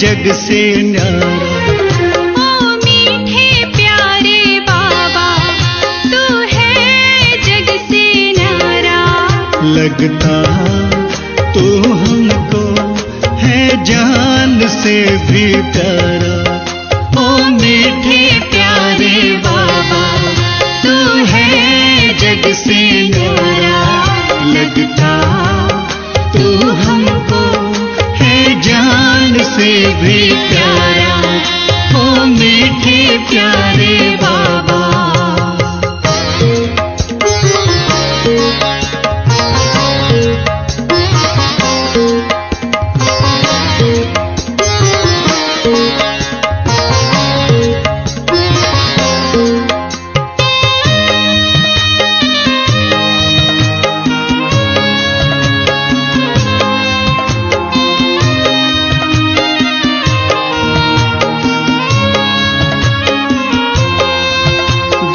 जग से न्यारा। ओ मीठे प्यारे बाबा, तू है जग से न्यारा। लगता तू हमको है जान से भी प्यारा। ओ मीठे प्यारे बाबा, तू है जग से न्यारा। लगता तू हमको है जान से भी प्यारा। ओ मीठे प्यारे बाबा।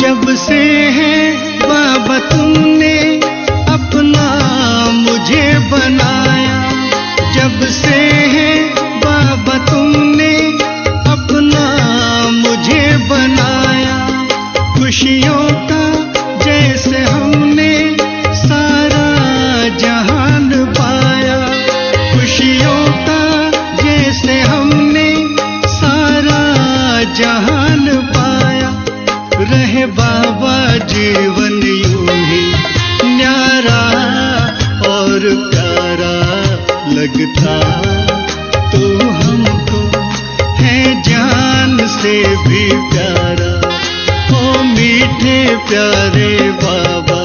जब से है बाबा तुमने अपना मुझे बनाया। जब से है बाबा तुमने अपना मुझे बनाया। खुशियों का जैसे हमने सारा जहान पाया। खुशियों का जैसे हमने सारा जहान पाया। रहे बाबा जीवन यूं ही न्यारा और प्यारा। लगता तू हमको है जान से भी प्यारा। ओ मीठे प्यारे बाबा।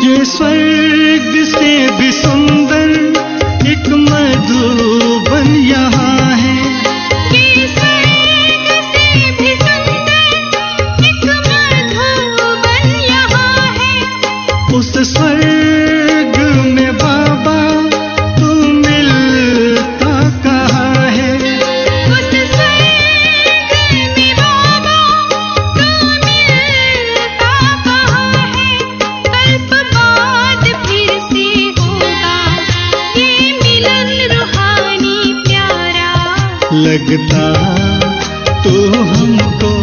ये स्वर्ग से भी सुंदर एक मधुबन यहाँ है। ये स्वर्ग से भी सुंदर एक मधुबन यहाँ है। उस स्वर्ग में बाबा तू मिलता कहाँ है। उस स्वर्ग में बाबा तू मिलता कहाँ है। कल्प बाद फिर से होगा ये मिलन रूहानी प्यारा। लगता तू हमको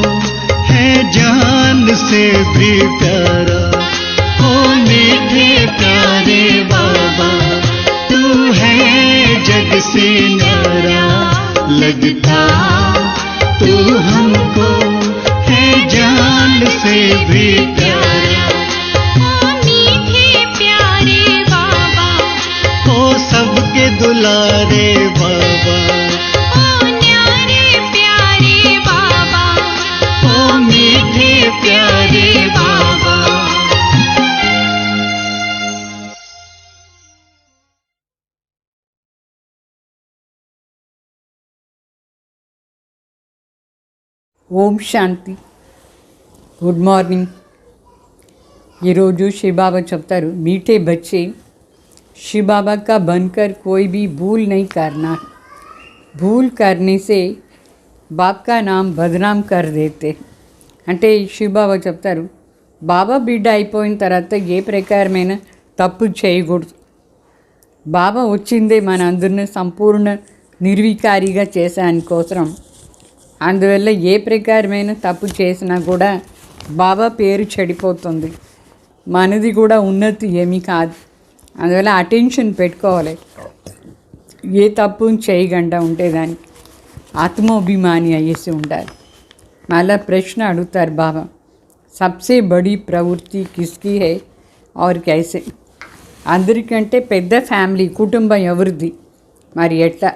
है जान से भी प्यारा। ओ मीठे प्यारे बाबा, तू है जग से न्यारा। लगता तू हमको है जान से भी प्यारा। ओ मीठे प्यारे बाबा, ओ सबके दुलारे बाबा। ओ न्यारे प्यारे बाबा, ओ मीठे प्यारे बाबा। ఓం శాంతి. Good morning. ఈరోజు శివబాబా చెప్తారు, మీఠే బच्चे शिव बाबा का बनकर कोई भी भूल नहीं करना. भूल करने से बाप का नाम बदनाम कर देते. అంటే శివబాబా చెప్తారు, బాబా బిడ్డ అయిపోయిన తర్వాత ఏ ప్రకారమైన తప్పు చేయకూడదు. బాబా వచ్చిందే మన అందరిని సంపూర్ణ నిర్వికారిగా చేసానికోసం. అందువల్ల ఏ ప్రకారమైన తప్పు చేసినా కూడా బాబా పేరు చెడిపోతుంది, మనది కూడా ఉన్నతి ఏమీ కాదు. అందువల్ల అటెన్షన్ పెట్టుకోవాలి. ఏ తప్పు చేయకుండా ఉంటే దానికి ఆత్మాభిమాని అయ్యేసి ఉండాలి. మళ్ళా ప్రశ్న అడుగుతారు బాబా, సబ్సే బడి ప్రవృత్తి కిస్కి హై और कैसे. అందరికంటే పెద్ద ఫ్యామిలీ కుటుంబం ఎవరిది, మరి ఎట్లా?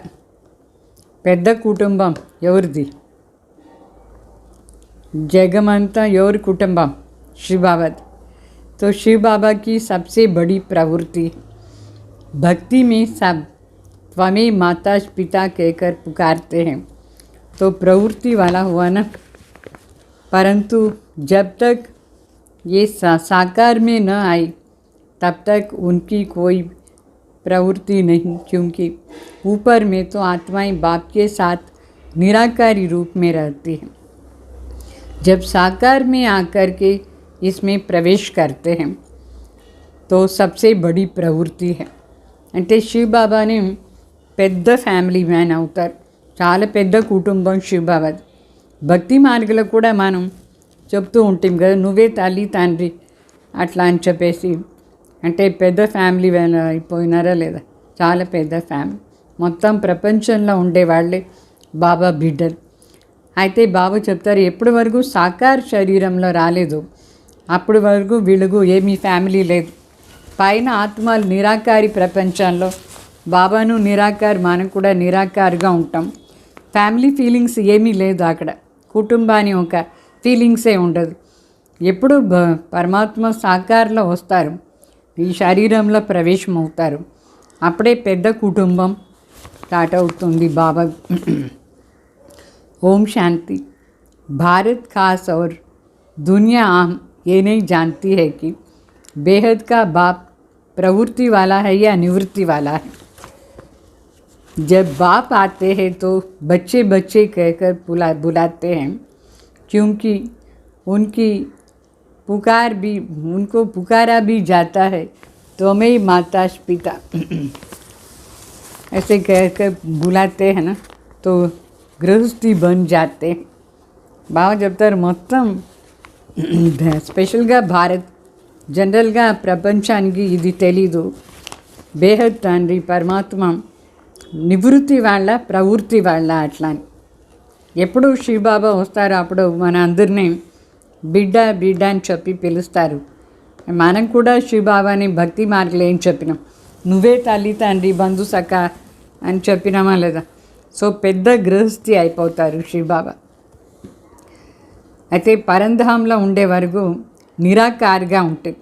పెద్ద కుటుంబం ఎవరిది? జగమంతా ఎవరి కుటుంబం? शिव बाबा. तो शिव बाबा की सबसे बड़ी प्रवृत्ति भक्ति में सब त्वमें माता पिता कहकर पुकारते हैं. तो प्रवृत्ति वाला हुआ ना. परंतु जब तक ये साकार में न आई तब तक उनकी कोई प्रवृत्ति नहीं, क्योंकि ऊपर में तो आत्माएं बाप के साथ निराकारी रूप में रहती हैं. जब साकार में आकर के इसमें प्रवेश करते हैं तो सबसे बड़ी प्रवृत्ति है. అంటే శివ్ బాబాని పెద్ద ఫ్యామిలీ మ్యాన్ అవుతారు, చాలా పెద్ద కుటుంబం శివ్ బాబాది. భక్తి మార్గంలో కూడా మనం చెప్తూ ఉంటాం కదా, నువ్వే తల్లి తండ్రి అట్లా అని చెప్పేసి. అంటే పెద్ద ఫ్యామిలీ అయిపోయినారా లేదా? చాలా పెద్ద ఫ్యామిలీ, మొత్తం ప్రపంచంలో ఉండేవాళ్ళే బాబా బిడ్డలు. అయితే బాబా చెప్తారు, ఎప్పటి వరకు సాకార శరీరంలో రాలేదు అప్పటి వరకు వీళ్ళకు ఏమీ ఫ్యామిలీ లేదు. పైన ఆత్మలు నిరాకారి ప్రపంచంలో, బాబాను నిరాకారి, మనం కూడా నిరాకారిగా ఉంటాం. ఫ్యామిలీ ఫీలింగ్స్ ఏమీ లేదు అక్కడ. కుటుంబాన్ని ఒక ఫీలింగ్సే ఉండదు. ఎప్పుడు పరమాత్మ సాకారంలో వస్తారు, ఈ శరీరంలో ప్రవేశం అవుతారు, అప్పుడే పెద్ద కుటుంబం స్టార్ట్ అవుతుంది బాబా. ओम शांति. भारत खास और दुनिया आम ये नहीं जानती है कि बेहद का बाप प्रवृत्ति वाला है या निवृत्ति वाला है. जब बाप आते हैं तो बच्चे बच्चे कहकर बुलाते हैं, क्योंकि उनकी पुकार भी, उनको पुकारा भी जाता है तो मैं माता पिता ऐसे कहकर बुलाते हैं ना, तो గృహస్థి బన్ జాతే. బాగా చెప్తారు, మొత్తం స్పెషల్గా భారత్, జనరల్గా ప్రపంచానికి ఇది తెలీదు. బేహద్ తండ్రి పరమాత్మ నివృత్తి వాళ్ళ, ప్రవృత్తి వాళ్ళ అట్లా అని. ఎప్పుడు శివబాబా వస్తారో అప్పుడు మన అందరినీ బిడ్డ బిడ్డ అని చెప్పి పిలుస్తారు. మనం కూడా శివబాబాని భక్తి మార్గంలో ఏం చెప్పినాం, నువ్వే తల్లి తండ్రి బంధు సఖ అని చెప్పినామా లేదా? సో పెద్ద గృహస్థి అయిపోతారు శివబాబా. అయితే పరంధాంలో ఉండే వరకు నిరాకారిగా ఉంటుంది.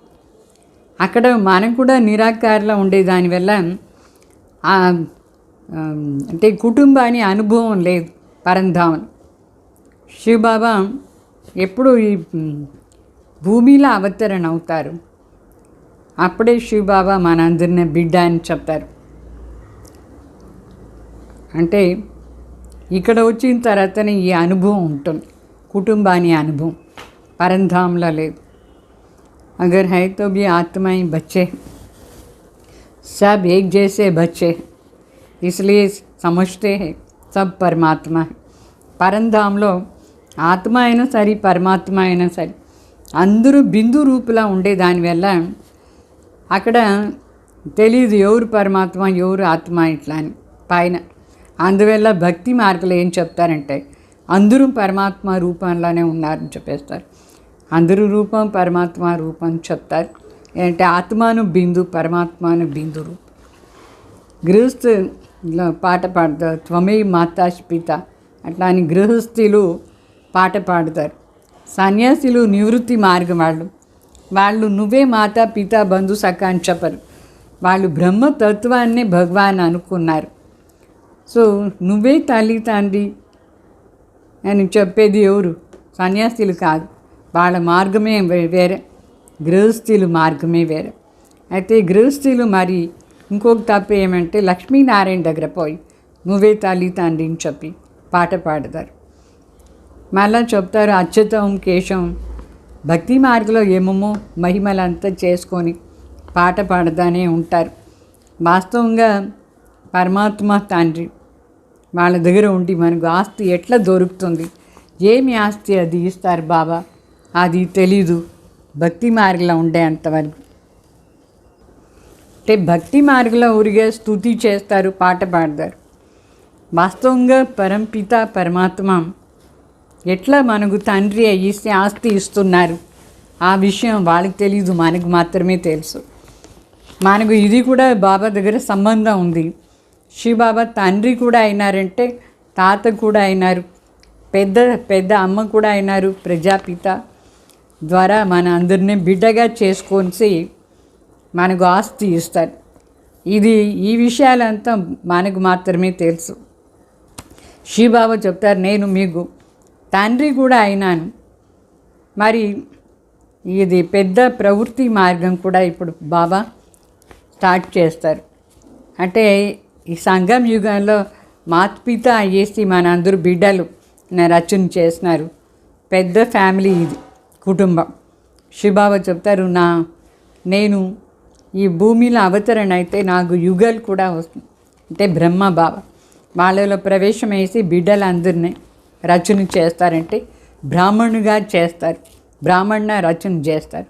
అక్కడ మనం కూడా నిరాకారిలో ఉండే దానివల్ల అంటే కుటుంబాన్ని అనుభవం లేదు పరంధామం. శివబాబా ఎప్పుడు ఈ భూమిలో అవతరణ అవుతారు, అప్పుడే శివబాబా మనందరినీ బిడ్డ అని చెప్తారు. అంటే ఇక్కడ వచ్చిన తర్వాతనే ఈ అనుభవం ఉంటుంది, కుటుంబాన్ని అనుభవం. పరంధాంలో లేదు. अगर है तो भी आत्माएं बच्चे, सब एक जैसे बच्चे, इसलिए समझते हैं सब परमात्मा है. పరంధాంలో ఆత్మ అయినా సరే పరమాత్మ అయినా సరే అందరూ బిందు రూపులా ఉండే దానివల్ల అక్కడ తెలీదు ఎవరు పరమాత్మ ఎవరు ఆత్మ ఇట్లా అని పైన. అందువల్ల భక్తి మార్గంలో ఏం చెప్తారంటే అందరూ పరమాత్మ రూపంలోనే ఉన్నారని చెప్పేస్తారు. అందరూ రూపం పరమాత్మ రూపం చెప్తారు. ఏంటంటే ఆత్మను బిందు, పరమాత్మను బిందు రూపం. గృహస్థులో పాట పాడతారు, త్వమే మాతా పిత అట్లా అని గృహస్థులు పాట పాడతారు. సన్యాసులు నివృత్తి మార్గం వాళ్ళు నువ్వే మాతా పిత బంధు సఖ అని చెప్పరు. వాళ్ళు అని చెప్పేది ఎవరు? సన్యాసులు కాదు. వాళ్ళ మార్గమే వేరే, గృహస్థులు మార్గమే వేరే. అయితే గృహస్థులు మరి ఇంకొక తప్పు ఏమంటే లక్ష్మీనారాయణ దగ్గర పోయి నువ్వే తల్లి తండ్రి అని చెప్పి పాట పాడతారు. మళ్ళా చెప్తారు అచ్యుతం కేశవం. భక్తి మార్గంలో ఏమేమో మహిమలంతా చేసుకొని పాట పాడుతూనే ఉంటారు. వాస్తవంగా పరమాత్మ తండ్రి వాళ్ళ దగ్గర ఉండి మనకు ఆస్తి ఎట్లా దొరుకుతుంది, ఏమి ఆస్తి అది ఇస్తారు బాబా, అది తెలీదు భక్తి మార్గంలో ఉండేంతవరకు. అంటే భక్తి మార్గంలో ఊరిగే స్తుతి చేస్తారు, పాట పాడతారు. వాస్తవంగా పరంపిత పరమాత్మ ఎట్లా మనకు తండ్రి అయ్యిస్తే ఆస్తి ఇస్తున్నారు ఆ విషయం వాళ్ళకి తెలీదు, మనకు మాత్రమే తెలుసు. మనకు ఇది కూడా బాబా దగ్గర సంబంధం ఉంది. శివబాబా తండ్రి కూడా అయినారంటే తాత కూడా అయినారు, పెద్ద అమ్మ కూడా అయినారు. ప్రజాపిత ద్వారా మన అందరినీ బిడ్డగా చేసుకొని మనకు ఆస్తి ఇస్తారు. ఈ విషయాలంతా మనకు మాత్రమే తెలుసు. శివబాబా చెప్తారు నేను మీకు తండ్రి కూడా అయినాను. మరి ఇది పెద్ద ప్రవృత్తి మార్గం కూడా ఇప్పుడు బాబా స్టార్ట్ చేస్తారు. అంటే ఈ సంగం యుగంలో మాతృపిత అయ్యేసి మన అందరూ బిడ్డలు రచన చేసినారు. పెద్ద ఫ్యామిలీ ఇది, కుటుంబం. శివబాబా చెప్తారు నేను ఈ భూమిలో అవతరణ అయితే నాకు యుగాలు కూడా వస్తుంది. అంటే బ్రహ్మ బాబా వాళ్ళలో ప్రవేశం వేసి బిడ్డలందరినీ రచన చేస్తారంటే బ్రాహ్మణుగా చేస్తారు, బ్రాహ్మణ రచన చేస్తారు.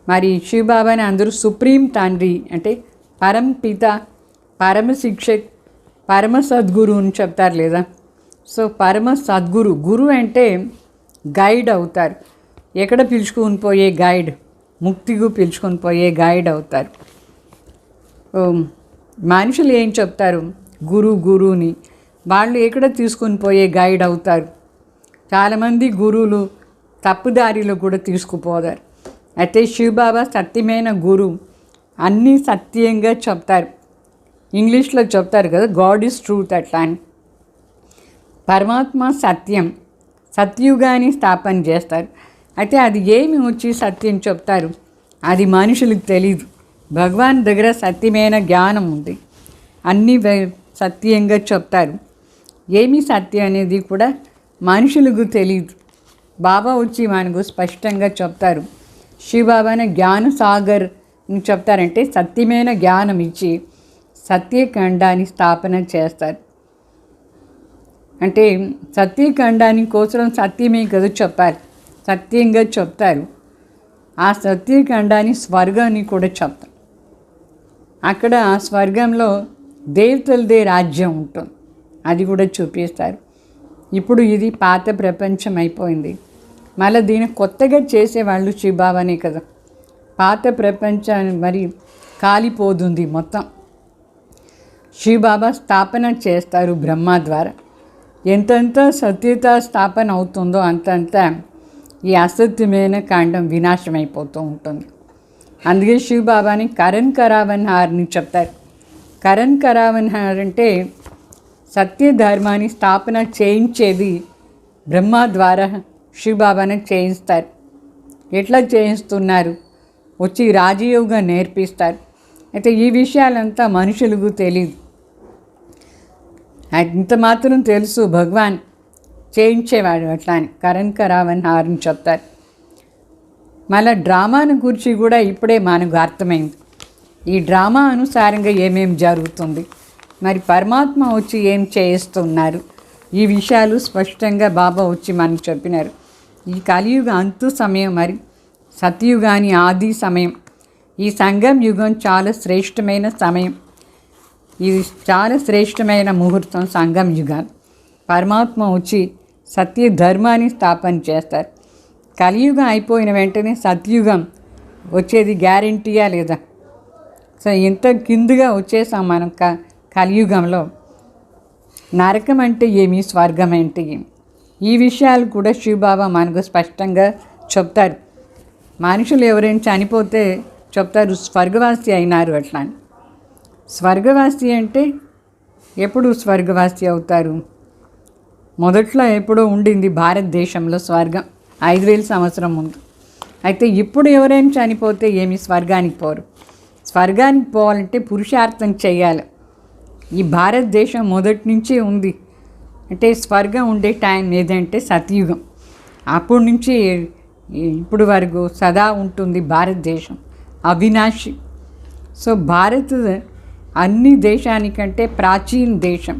మరి శివబాబాని అందరూ సుప్రీం తండ్రి అంటే పరంపిత, పరమ శిక్షక్, పరమ సద్గురు అని చెప్తారు లేదా. సో పరమ సద్గురు, గురు అంటే గైడ్ అవుతారు. ఎక్కడ పిలుచుకొని పోయే గైడ్, ముక్తికు పిలుచుకొని పోయే గైడ్ అవుతారు. మనుషులు ఏం చెప్తారు గురువుని, వాళ్ళు ఎక్కడ తీసుకొని పోయే గైడ్ అవుతారు. చాలామంది గురువులు తప్పుదారిలో కూడా తీసుకుపోతారు. అయితే శివబాబా సత్యమైన గురువు, అన్నీ సత్యంగా చెప్తారు. ఇంగ్లీష్లో చెప్తారు కదా గాడ్ ఈజ్ ట్రూత్ అట్లా అని. పరమాత్మ సత్యం, సత్యుగాని స్థాపన చేస్తారు. అయితే అది ఏమి వచ్చి సత్యం చెప్తారు అది మనుషులకు తెలీదు. భగవాన్ దగ్గర సత్యమైన జ్ఞానం ఉంది, అన్నీ సత్యంగా చెప్తారు. ఏమి సత్యం అనేది కూడా మనుషులకు తెలియదు. బాబా వచ్చి మనకు స్పష్టంగా చెప్తారు. శివబాబాని జ్ఞాన సాగర్ అని చెప్తారంటే సత్యమైన జ్ఞానం ఇచ్చి సత్యఖండాన్ని స్థాపన చేస్తారు. అంటే సత్యఖండాన్ని కోసం సత్యమే కదా చెప్పాలి, సత్యంగా చెప్తారు. ఆ సత్యఖండాన్ని స్వర్గాన్ని కూడా చెప్తారు. అక్కడ ఆ స్వర్గంలో దేవతలదే రాజ్యం ఉంటుంది, అది కూడా చూపిస్తారు. ఇప్పుడు ఇది పాత ప్రపంచం అయిపోయింది, మళ్ళీ దీన్ని కొత్తగా చేసేవాళ్ళు శివబాబానే కదా. పాత ప్రపంచాన్ని మరి కాలిపోతుంది మొత్తం. శివబాబా స్థాపన చేస్తారు బ్రహ్మ ద్వారా. ఎంతంత సత్యత స్థాపన అవుతుందో అంతంత ఈ అసత్యమైన కాండం వినాశం అయిపోతూ ఉంటుంది. అందుకే శివబాబాని కరణ్ కరావన్హార్ని చెప్తారు. కరణ్ కరావన్హార్ అంటే సత్య ధర్మాన్ని స్థాపన చేయించేది బ్రహ్మ ద్వారా శివబాబాని చేయిస్తారు. ఎట్లా చేయిస్తున్నారు, వచ్చి రాజయోగం నేర్పిస్తారు. అయితే ఈ విషయాలంతా మనుషులకు తెలియదు. ఇంత మాత్రం తెలుసు భగవాన్ చేయించేవాడు అట్లా అని కరణ్ కరావన్హార్ అని చెప్తారు. మళ్ళీ డ్రామాను గురించి కూడా ఇప్పుడే మనకు అర్థమైంది. ఈ డ్రామా అనుసారంగా ఏమేమి జరుగుతుంది, మరి పరమాత్మ వచ్చి ఏం చేయిస్తున్నారు, ఈ విషయాలు స్పష్టంగా బాబా వచ్చి మనకు చెప్పినారు. ఈ కలియుగ అంతు సమయం, మరి సత్యుగాని ఆది సమయం, ఈ సంగం యుగం చాలా శ్రేష్టమైన సమయం. ఇది చాలా శ్రేష్టమైన ముహూర్తం సంగం యుగాలు. పరమాత్మ వచ్చి సత్య ధర్మాన్ని స్థాపన చేస్తారు. కలియుగం అయిపోయిన వెంటనే సత్యుగం వచ్చేది గ్యారంటీయా లేదా? సో ఇంత కిందుగా వచ్చేసాం మనం కలియుగంలో. నరకం అంటే ఏమి, స్వర్గం అంటే ఏమి, ఈ విషయాలు కూడా శివబాబా మనకు స్పష్టంగా చెప్తారు. మనుషులు ఎవరైనా చనిపోతే చెప్తారు స్వర్గవాసి అయినారు అట్లా అని. స్వర్గవాసి అంటే ఎప్పుడు స్వర్గవాసి అవుతారు? మొదట్లో ఎప్పుడో ఉండింది భారతదేశంలో స్వర్గం 5000 సంవత్సరం ముందు. అయితే ఇప్పుడు ఎవరైనా చనిపోతే ఏమి స్వర్గానికి పోరు. స్వర్గానికి పోవాలంటే పురుషార్థం చేయాలి. ఈ భారతదేశం మొదటి నుంచి ఉంది. అంటే స్వర్గం ఉండే టైం ఏదంటే సతయుగం. అప్పటి నుంచి ఇప్పుడు వరకు సదా ఉంటుంది భారతదేశం, అవినాశి. సో భారత్ అన్ని దేశానికంటే ప్రాచీన దేశం.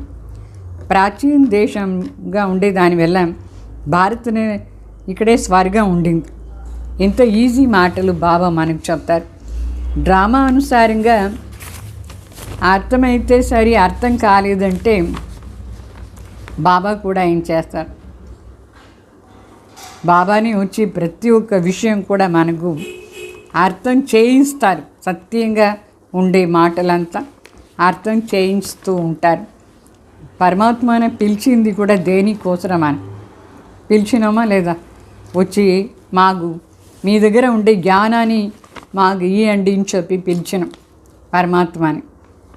ప్రాచీన దేశంగా ఉండే దానివల్ల భారత్ని ఇక్కడే స్వర్గం ఉండింది. ఎంత ఈజీ మాటలు బాబా మనకు చెప్తారు. డ్రామా అనుసారంగా అర్థమైతే సరి, అర్థం కాలేదంటే బాబా కూడా ఏం చేస్తారు, బాబాని వచ్చి ప్రతి ఒక్క విషయం కూడా మనకు అర్థం చేయిస్తారు. సత్యంగా ఉండే మాటలంతా అర్థం చేయిస్తూ ఉంటారు. పరమాత్మని పిలిచింది కూడా దేనికోసమని పిలిచినామా లేదా, వచ్చి మాకు మీ దగ్గర ఉండే జ్ఞానాన్ని మాకు ఇవ్వండి అని చెప్పి పిలిచినాం పరమాత్మని.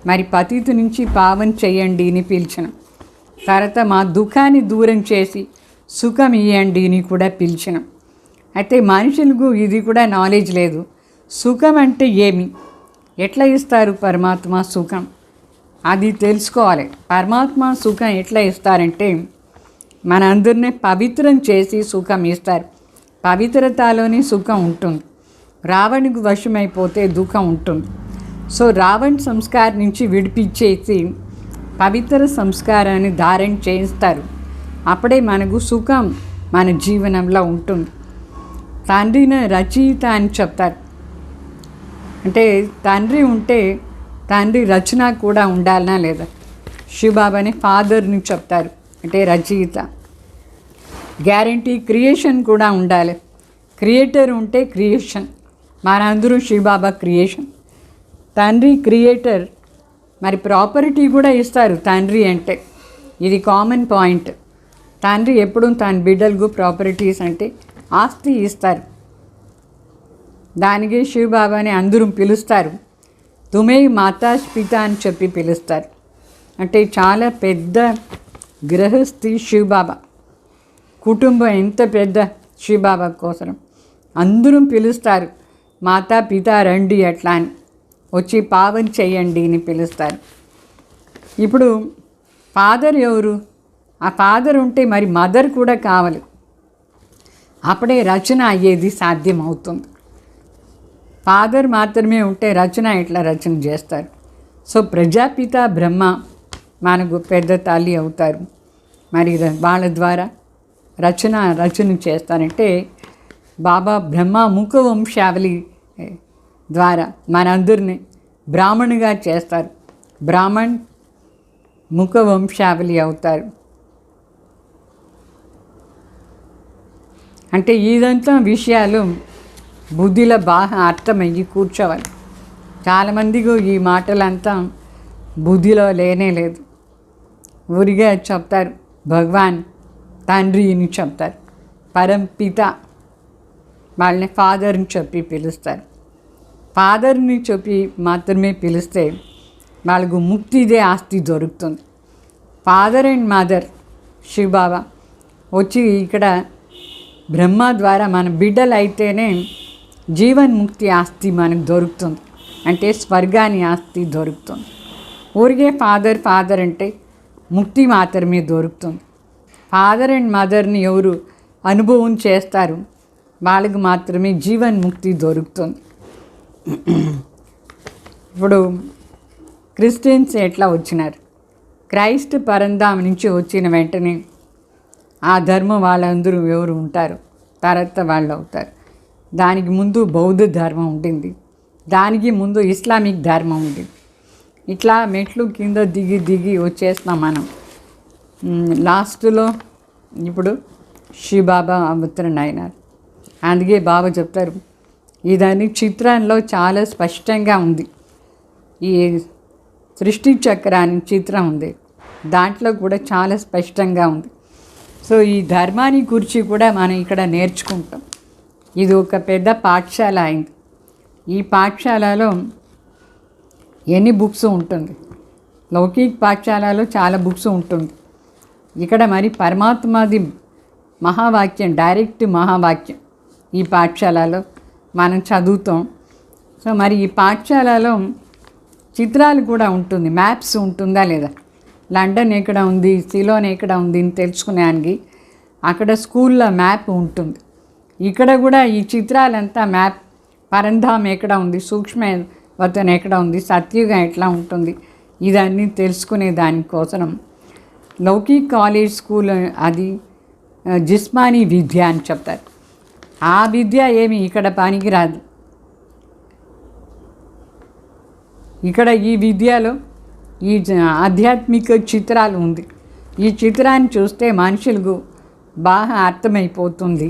మరి పతిత నుంచి పావన చేయండి అని పిలిచినాం. తర్వాత మా దుఃఖాన్ని దూరం చేసి సుఖం ఇవ్వండి అని కూడా పిలిచినాం. అయితే మనుషులకు ఇది కూడా నాలెడ్జ్ లేదు. సుఖం అంటే ఏమి, ఎట్లా ఇస్తారు పరమాత్మ సుఖం, అది తెలుసుకోవాలి. పరమాత్మ సుఖం ఎట్లా ఇస్తారంటే మన అందరినీ పవిత్రం చేసి సుఖం ఇస్తారు. పవిత్రతలోనే సుఖం ఉంటుంది. రావణుకు వశమైపోతే దుఃఖం ఉంటుంది. సో రావణ సంస్కారం నుంచి విడిపించేసి పవిత్ర సంస్కారాన్ని ధారణ చేయిస్తారు. అప్పుడే మనకు సుఖం మన జీవనంలో ఉంటుంది. తండ్రిని రచయిత అని చెప్తారు. అంటే తండ్రి ఉంటే తండ్రి రచన కూడా ఉండాలనా లేదా. శివబాబాని ఫాదర్ని చెప్తారు, అంటే రచయిత. గ్యారంటీ క్రియేషన్ కూడా ఉండాలి. క్రియేటర్ ఉంటే క్రియేషన్. మనందరూ శివబాబా క్రియేషన్. తండ్రి క్రియేటర్. మరి ప్రాపర్టీ కూడా ఇస్తారు తండ్రి అంటే. ఇది కామన్ పాయింట్. తండ్రి ఎప్పుడు తన బిడ్డలకు ప్రాపర్టీస్ అంటే ఆస్తి ఇస్తారు. దానికి శివబాబాని అందరూ పిలుస్తారు. తుమే మాతా పిత అని చెప్పి పిలుస్తారు. అంటే చాలా పెద్ద గృహస్థి శివబాబా కుటుంబం. ఎంత పెద్ద శివబాబా కోసం అందరూ పిలుస్తారు. మాతా పిత రండి అట్లా అని, వచ్చి పావన చేయండి అని పిలుస్తారు. ఇప్పుడు ఫాదర్ ఎవరు? ఆ ఫాదర్ ఉంటే మరి మదర్ కూడా కావాలి. అప్పుడే రచన అయ్యేది సాధ్యం అవుతుంది. ఫాదర్ మాత్రమే ఉంటే రచన ఎట్లా రచన చేస్తారు? సో ప్రజాపిత బ్రహ్మ మనకు పెద్ద తల్లి అవుతారు. మరి వాళ్ళ ద్వారా రచన చేస్తారంటే బాబా బ్రహ్మ ముఖ వంశావళి ద్వారా మనందరినీ బ్రాహ్మణుగా చేస్తారు. బ్రాహ్మణ్ ముఖ వంశావళి అవుతారు. అంటే ఇదంతా విషయాలు బుద్ధిలో బాగా అర్థమయ్యి కూర్చోవాలి. చాలామందికి ఈ మాటలంతా బుద్ధిలో లేనే లేదు. ఊరిగా చెప్తారు భగవాన్ తండ్రి అని చెప్తారు. పరంపిత వాళ్ళని ఫాదర్ని చెప్పి పిలుస్తారు. ఫాదర్ని చెప్పి మాత్రమే పిలిస్తే వాళ్ళకు ముక్తిదే ఆస్తి దొరుకుతుంది. ఫాదర్ అండ్ మదర్ శివబాబా వచ్చి ఇక్కడ బ్రహ్మ ద్వారా మన బిడ్డలు అయితేనే జీవన్ముక్తి ఆస్తి మనకు దొరుకుతుంది. అంటే స్వర్గాన్ని ఆస్తి దొరుకుతుంది. ఊరికే ఫాదర్ అంటే ముక్తి మాత్రమే దొరుకుతుంది. ఫాదర్ అండ్ మదర్ని ఎవరు అనుభవం చేస్తారు వాళ్ళకు మాత్రమే జీవన్ముక్తి దొరుకుతుంది. ఇప్పుడు క్రిస్టియన్స్ ఎట్లా వచ్చినారు? క్రైస్ట్ పరంధామ నుంచి వచ్చిన వెంటనే ఆ ధర్మం వాళ్ళందరూ ఎవరు ఉంటారు, తర్వాత వాళ్ళు అవుతారు. దానికి ముందు బౌద్ధ ధర్మం ఉండింది, దానికి ముందు ఇస్లామిక్ ధర్మం ఉండింది. ఇట్లా మెట్లు కింద దిగి వచ్చేస్తున్నాం మనం. లాస్ట్లో ఇప్పుడు శివబాబా అవతరణ అయినారు. అందుకే బాబా చెప్తారు, ఇదాన్ని చిత్రంలో చాలా స్పష్టంగా ఉంది. ఈ సృష్టి చక్రాన్ని చిత్రం ఉంది, దాంట్లో కూడా చాలా స్పష్టంగా ఉంది. సో ఈ ధర్మాన్ని గురించి కూడా మనం ఇక్కడ నేర్చుకుంటాం. ఇది ఒక పెద్ద పాఠశాల అయింది. ఈ పాఠశాలలో ఎన్ని బుక్స్ ఉంటుంది? లౌకిక పాఠశాలలో చాలా బుక్స్ ఉంటుంది. ఇక్కడ మరి పరమాత్మది మహావాక్యం, డైరెక్ట్ మహావాక్యం ఈ పాఠశాలలో మనం చదువుతాం. సో మరి ఈ పాఠశాలలో చిత్రాలు కూడా ఉంటుంది, మ్యాప్స్ ఉంటుందా లేదా, లండన్ ఎక్కడ ఉంది, సిలోన్ ఎక్కడ ఉంది అని తెలుసుకునేదానికి అక్కడ స్కూల్లో మ్యాప్ ఉంటుంది. ఇక్కడ కూడా ఈ చిత్రాలంతా మ్యాప్, పరంధామ్ ఎక్కడ ఉంది, సూక్ష్మవతన్ ఎక్కడ ఉంది, సత్యుగం ఎట్లా ఉంటుంది, ఇదన్నీ తెలుసుకునే దానికోసం లౌకిక్ కాలేజ్ స్కూల్ అది జిస్మానీ విద్య అని చెప్తారు. ఆ విద్య ఏమి ఇక్కడ పనికిరాదు. ఇక్కడ ఈ విద్యలో ఈ ఆధ్యాత్మిక చిత్రాలు ఉంది. ఈ చిత్రాన్ని చూస్తే మనుషులకు బాగా అర్థమైపోతుంది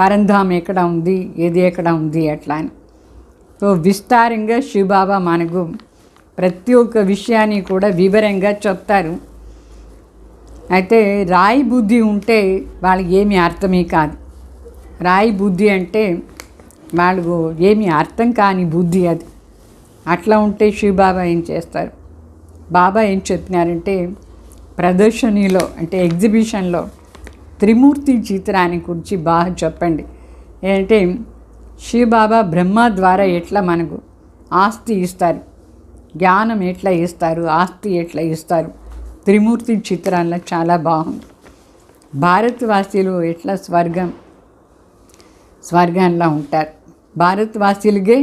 పరంధాం ఎక్కడ ఉంది, ఏది ఎక్కడ ఉంది అట్లా అని. సో విస్తారంగా శివబాబా మనకు ప్రతి ఒక్క విషయాన్ని కూడా వివరంగా చెప్తారు. అయితే రాయి బుద్ధి ఉంటే వాళ్ళకి ఏమీ అర్థమే కాదు. రాయి బుద్ధి అంటే వాళ్ళకు ఏమీ అర్థం కాని బుద్ధి అది. అట్లా ఉంటే శివబాబా ఏం చేస్తారు, బాబా ఏం చెప్తున్నారంటే ప్రదర్శనలో అంటే ఎగ్జిబిషన్లో త్రిమూర్తి చిత్రాన్ని గురించి బాగా చెప్పండి. ఏంటంటే శివబాబా బ్రహ్మ ద్వారా ఎట్లా మనకు ఆస్తి ఇస్తారు, జ్ఞానం ఎట్లా ఇస్తారు, ఆస్తి ఎట్లా ఇస్తారు, త్రిమూర్తి చిత్రాల్లో చాలా బాగుంది. భారతవాసీలు ఎట్లా స్వర్గంలో ఉంటారు, భారతవాసీలకే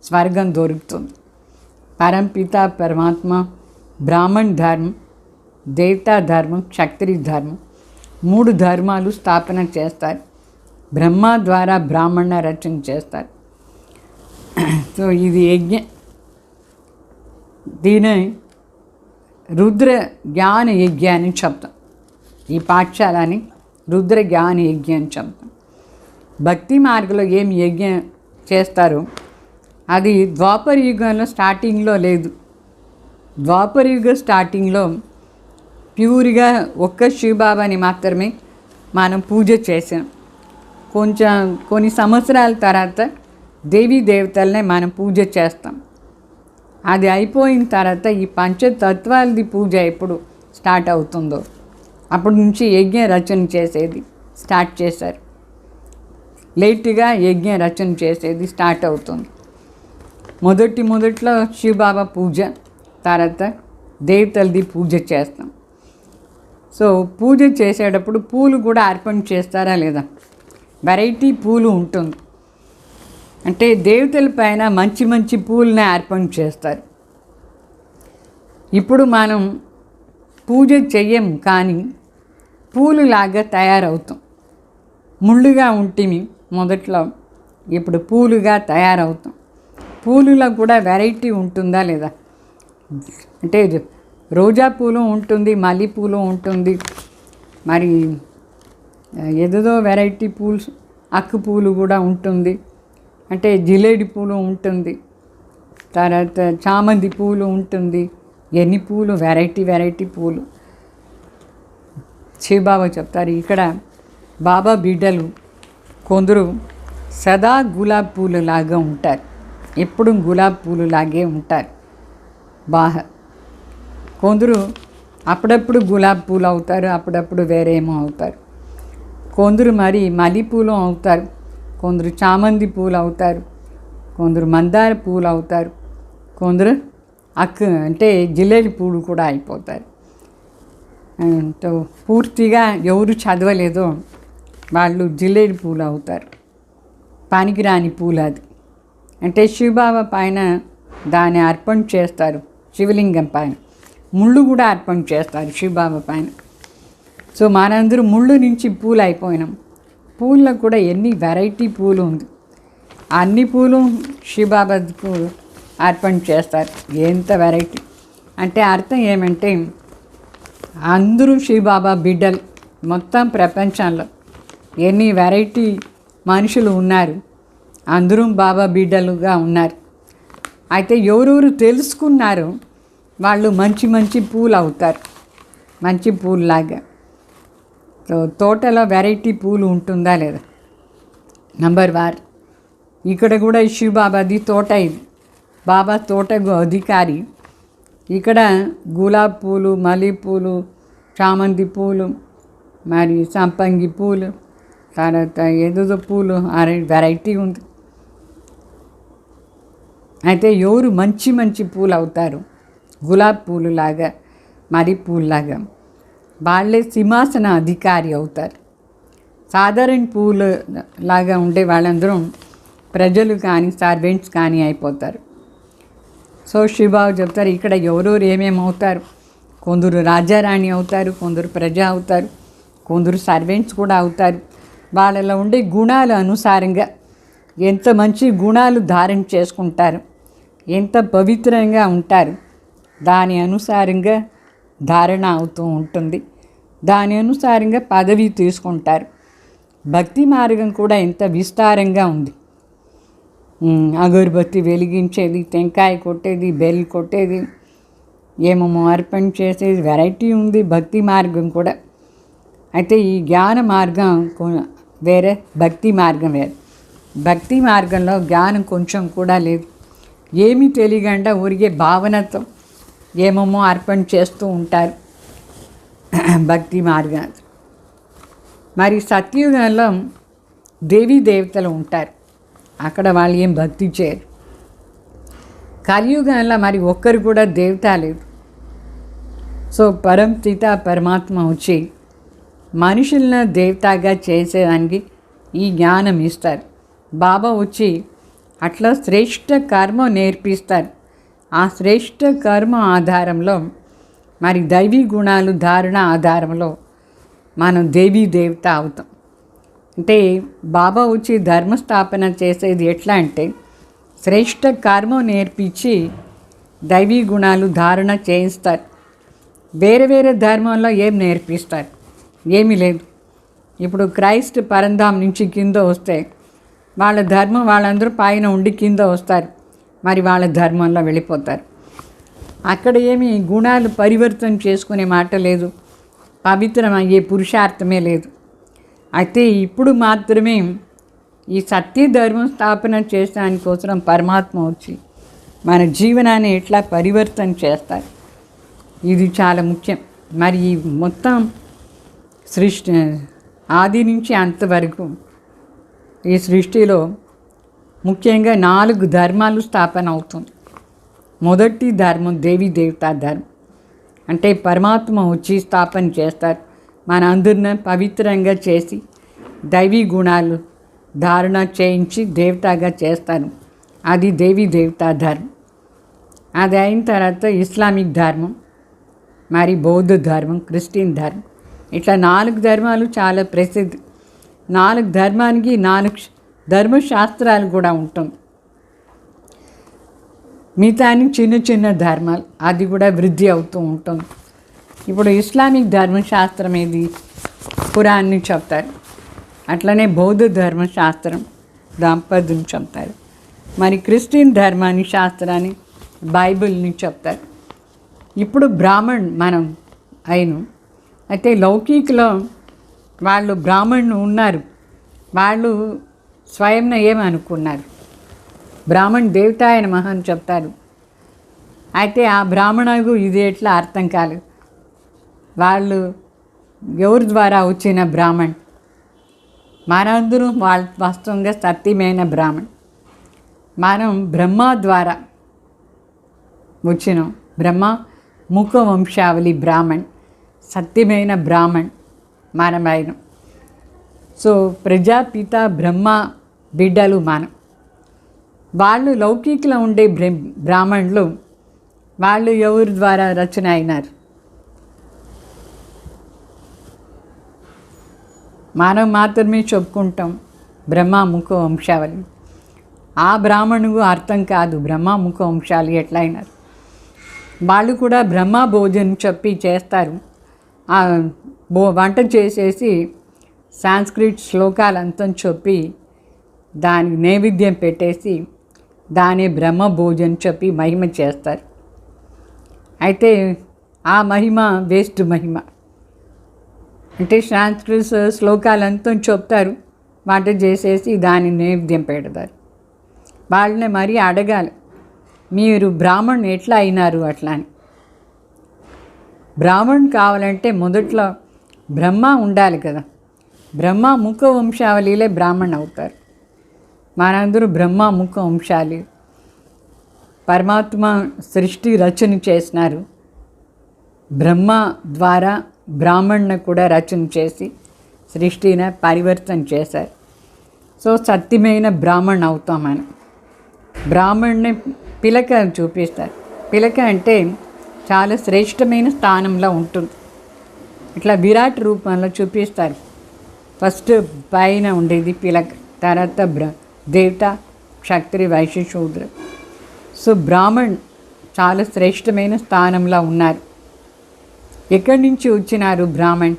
స్వర్గం దొరుకుతుంది. పరంపిత పరమాత్మ బ్రాహ్మణ్ ధర్మం, దేవతా ధర్మం, క్షత్రియ ధర్మం, 3 ధర్మాలు స్థాపన చేస్తారు. బ్రహ్మ ద్వారా బ్రాహ్మణ రచన చేస్తారు. సో ఇది దీని రుద్ర జ్ఞాన యజ్ఞ అని చెప్తాం. ఈ పాఠశాలని రుద్ర జ్ఞాన యజ్ఞ అని చెప్తాం. భక్తి మార్గంలో ఏం యజ్ఞం చేస్తారు అది ద్వాపర యుగంలో స్టార్టింగ్లో లేదు. ద్వాపర యుగ స్టార్టింగ్లో ప్యూర్గా ఒక్క శివబాబాని మాత్రమే మనం పూజ చేసాం. కొన్ని సంవత్సరాల తర్వాత దేవీ దేవతలనే మనం పూజ చేస్తాం. అది అయిపోయిన తర్వాత ఈ పంచతత్వాలది పూజ ఎప్పుడు స్టార్ట్ అవుతుందో అప్పటి నుంచి యజ్ఞ రచన చేసేది స్టార్ట్ చేశారు. లేట్గా యజ్ఞ రచన చేసేది స్టార్ట్ అవుతుంది. మొదట్లో శివబాబా పూజ, తర్వాత దేవతలది పూజ చేస్తాం. సో పూజ చేసేటప్పుడు పూలు కూడా అర్పణ చేస్తారా లేదా, వెరైటీ పూలు ఉంటుంది. అంటే దేవతల పైన మంచి మంచి పూలనే అర్పణ చేస్తారు. ఇప్పుడు మనం పూజ చెయ్యం కానీ పూలులాగా తయారవుతాం. ముళ్ళుగా ఉంటిమి మొదట్లో, ఇప్పుడు పూలుగా తయారవుతాం. పూలులో కూడా వెరైటీ ఉంటుందా లేదా, అంటే రోజా పూలు ఉంటుంది, మల్లెపూలు ఉంటుంది, మరి ఏదేదో వెరైటీ పూలు, అక్కు పూలు కూడా ఉంటుంది, అంటే జిలేడి పూలు ఉంటుంది, తర్వాత చామంతి పూలు ఉంటుంది, ఎన్ని పూలు వెరైటీ పూలు. శివబాబా చెప్తారు ఇక్కడ బాబా బిడ్డలు కొందరు సదా గులాబీ పూలు లాగా ఉంటారు, ఎప్పుడు గులాబీ పూలు లాగే ఉంటారు బాగా. కొందరు అప్పుడప్పుడు గులాబీ పూలు అవుతారు, అప్పుడప్పుడు వేరేమో అవుతారు. కొందరు మరి మల్లెపూలు అవుతారు, కొందరు చామంతి పూలు అవుతారు, కొందరు మందార పూలు అవుతారు, కొందరు అంటే జిల్లేడి పూలు కూడా అయిపోతారు. పూర్తిగా ఎవరు చదవలేదో వాళ్ళు జిల్లేడి పూలు అవుతారు. పనికిరాని పూలు అది. అంటే శివబాబా పైన దాన్ని అర్పణ చేస్తారు, శివలింగం పైన ముళ్ళు కూడా అర్పణ చేస్తారు శివబాబా పైన. సో మనందరూ ముళ్ళు నుంచి పూలు అయిపోయినాం. పూల్లో కూడా ఎన్ని వెరైటీ పూలు ఉంది, అన్ని పూలు శివబాబాకు అర్పణ చేస్తారు. ఎంత వెరైటీ అంటే అర్థం ఏమంటే అందరూ శివబాబా బిడ్డలు. మొత్తం ప్రపంచంలో ఎన్ని వెరైటీ మనుషులు ఉన్నారు, అందరూ బాబా బిడ్డలుగా ఉన్నారు. అయితే ఎవరెవరు తెలుసుకున్నారో వాళ్ళు మంచి మంచి పూలు అవుతారు, మంచి పూలులాగా. తోటలో వెరైటీ పూలు ఉంటుందా లేదా. నంబర్ 1 ఇక్కడ కూడా శివబాబాది తోట, ఇది బాబా తోటకు అధికారి. ఇక్కడ గులాబీ పూలు, మల్లెపూలు, చామంతి పూలు, మరి సంపంగి పూలు, తర్వాత ఏదేదో పూలు వెరైటీ ఉంది. అయితే ఎవరు మంచి మంచి పూలు అవుతారు, గులాబీ పూలు లాగా, మరి పూల్లాగా, వాళ్ళే సింహాసన అధికారి అవుతారు. సాధారణ పూలు లాగా ఉండే వాళ్ళందరూ ప్రజలు కానీ సర్వెంట్స్ కానీ అయిపోతారు. సో శివబాబు చెప్తారు, ఇక్కడ ఎవరెవరు ఏమేమి అవుతారు, కొందరు రాజారాణి అవుతారు, కొందరు ప్రజ అవుతారు, కొందరు సర్వెంట్స్ కూడా అవుతారు. వాళ్ళలో ఉండే గుణాల అనుసారంగా ఎంత మంచి గుణాలు ధారణ చేసుకుంటారు, ఎంత పవిత్రంగా ఉంటారు, దాని అనుసారంగా ధారణ అవుతూ ఉంటుంది. దాని అనుసారంగా పదవి తీసుకుంటారు. భక్తి మార్గం కూడా ఎంత విస్తారంగా ఉంది. అగరబత్తి వెలిగించేది, టెంకాయ కొట్టేది, బెల్ కొట్టేది, ఏమేమో అర్పణ చేసేది, వెరైటీ ఉంది భక్తి మార్గం కూడా. అయితే ఈ జ్ఞాన మార్గం వేరే, భక్తి మార్గం వేరే. భక్తి మార్గంలో జ్ఞానం కొంచెం కూడా లేదు. ఏమీ తెలియకుండా ఊరికే భావనతో ఏమేమో అర్పణ చేస్తూ ఉంటారు భక్తి మార్గం. మరి సత్యుగంలో దేవీ దేవతలు ఉంటారు, అక్కడ వాళ్ళు ఏం భక్తి చేయరు. కలియుగంలో మరి ఒక్కరు కూడా దేవత లేదు. సో పరంపిత పరమాత్మ వచ్చి మనుషులను దేవతగా చేసేదానికి ఈ జ్ఞానం ఇస్తారు. బాబా వచ్చి అట్లా శ్రేష్ఠ కర్మ నేర్పిస్తారు. ఆ శ్రేష్ఠ కర్మ ఆధారంలో మరి దైవీ గుణాలు ధారణ ఆధారంలో మనం దేవీ దేవత అవుతాం. అంటే బాబా వచ్చి ధర్మస్థాపన చేసేది ఎట్లా అంటే శ్రేష్ఠ కర్మ నేర్పించి దైవీ గుణాలు ధారణ చేయిస్తారు. వేరే వేరే ధర్మంలో ఏం నేర్పిస్తారు, ఏమీ లేదు. ఇప్పుడు క్రైస్ట్ పరంధాం నుంచి కింద వస్తే వాళ్ళ ధర్మం వాళ్ళందరూ పైన ఉండి కింద వస్తారు, మరి వాళ్ళ ధర్మంలో వెళ్ళిపోతారు. అక్కడ ఏమి గుణాలు పరివర్తన చేసుకునే మాట లేదు, పవిత్రం అయ్యే పురుషార్థమే లేదు. అయితే ఇప్పుడు మాత్రమే ఈ సత్య ధర్మం స్థాపన చేసడానికి కోసం పరమాత్మ వచ్చి మన జీవనాన్ని ఎట్లా పరివర్తన చేస్తారు, ఇది చాలా ముఖ్యం. మరి ఈ మొత్తం సృష్టి ఆది నుంచి అంతవరకు ఈ సృష్టిలో ముఖ్యంగా 4 ధర్మాలు స్థాపన అవుతుంది. మొదటి ధర్మం దేవీ దేవతా ధర్మం, అంటే పరమాత్మ వచ్చి స్థాపన చేస్తారు, మన అందరిని పవిత్రంగా చేసి దైవీ గుణాలు ధారణ చేయించి దేవతగా చేస్తారు. అది దేవీ దేవతా ధర్మం. అది అయిన తర్వాత ఇస్లామిక్ ధర్మం, మరి బౌద్ధ ధర్మం, క్రిస్టియన్ ధర్మం, ఇట్లా 4 ధర్మాలు చాలా ప్రసిద్ధి. 4 ధర్మానికి 4 ధర్మశాస్త్రాలు కూడా ఉంటుంది. మిగతా చిన్న చిన్న ధర్మాలు, అది కూడా వృద్ధి అవుతూ ఉంటుంది. ఇప్పుడు ఇస్లామిక్ ధర్మశాస్త్రం ఏది, ఖురాన్ని చెప్తారు. అట్లనే బౌద్ధ ధర్మశాస్త్రం దాంపత్యం చెప్తారు. మరి క్రిస్టియన్ ధర్మాన్ని శాస్త్రాన్ని బైబిల్ని చెప్తారు. ఇప్పుడు బ్రాహ్మణ్ మనం అయిను. అయితే లౌకికలో వాళ్ళు బ్రాహ్మణులు ఉన్నారు, వాళ్ళు స్వయంన ఏమనుకున్నారు, బ్రాహ్మణ్ దేవతాయ నమః అని చెప్తారు. అయితే ఆ బ్రాహ్మణకు ఇది ఎట్లా అర్థం కాలేదు. వాళ్ళు ఎవరి ద్వారా వచ్చిన బ్రాహ్మణ్, మనందరం వాళ్ళ వాస్తవంగా సత్యమైన బ్రాహ్మణ్. మనం బ్రహ్మ ద్వారా వచ్చినాం. బ్రహ్మ ముఖ వంశావళి బ్రాహ్మణ్, సత్యమైన బ్రాహ్మణ్ మనమైన. సో ప్రజాపిత బ్రహ్మ బిడ్డలు మనం. వాళ్ళు లౌకికలో ఉండే బ్రాహ్మణులు, వాళ్ళు ఎవరి ద్వారా రచన అయినారు, మనం మాత్రమే చెప్పుకుంటాం బ్రహ్మ ముఖ వంశావళి. ఆ బ్రాహ్మణుకు అర్థం కాదు బ్రహ్మ ముఖ వంశాలు ఎట్లా అయినారు. వాళ్ళు కూడా బ్రహ్మ భోజనం చెప్పి చేస్తారు. వంట చేసేసి సాంస్క్రిట్ శ్లోకాలంతా చెప్పి దానికి నైవేద్యం పెట్టేసి దాని బ్రహ్మ భోజనం చెప్పి మహిమ చేస్తారు. అయితే ఆ మహిమ వేస్ట్ మహిమ. అంటే సాంస్క్రిట్ శ్లోకాలంతా చెప్తారు, వంట చేసేసి దాని నైవేద్యం పెడతారు. వాళ్ళని మరీ అడగాలి, మీరు బ్రాహ్మణ్ ఎట్లా అయినారు అట్లా అని. బ్రాహ్మణ్ కావాలంటే మొదట్లో బ్రహ్మ ఉండాలి కదా. బ్రహ్మ ముఖ వంశావళిలే బ్రాహ్మణ్ అవుతారు. మనందరూ బ్రహ్మ ముఖ వంశాలి. పరమాత్మ సృష్టి రచన చేసినారు. బ్రహ్మ ద్వారా బ్రాహ్మణ్ని కూడా రచన చేసి సృష్టిని పరివర్తన చేశారు. సో సత్యమైన బ్రాహ్మణ్ అవుతాం మనం. బ్రాహ్మణ్ని పిలక చూపిస్తారు. పిలక అంటే చాలా శ్రేష్టమైన స్థానంలో ఉంటుంది. ఇట్లా విరాట్ రూపంలో చూపిస్తారు. ఫస్ట్ పైన ఉండేది పిలక, తర్వాత దేవత, క్షత్రి, వైశ్య, శూద్ర. సో బ్రాహ్మణ్ చాలా శ్రేష్టమైన స్థానంలో ఉన్నారు. ఎక్కడి నుంచి వచ్చినారు బ్రాహ్మణ్?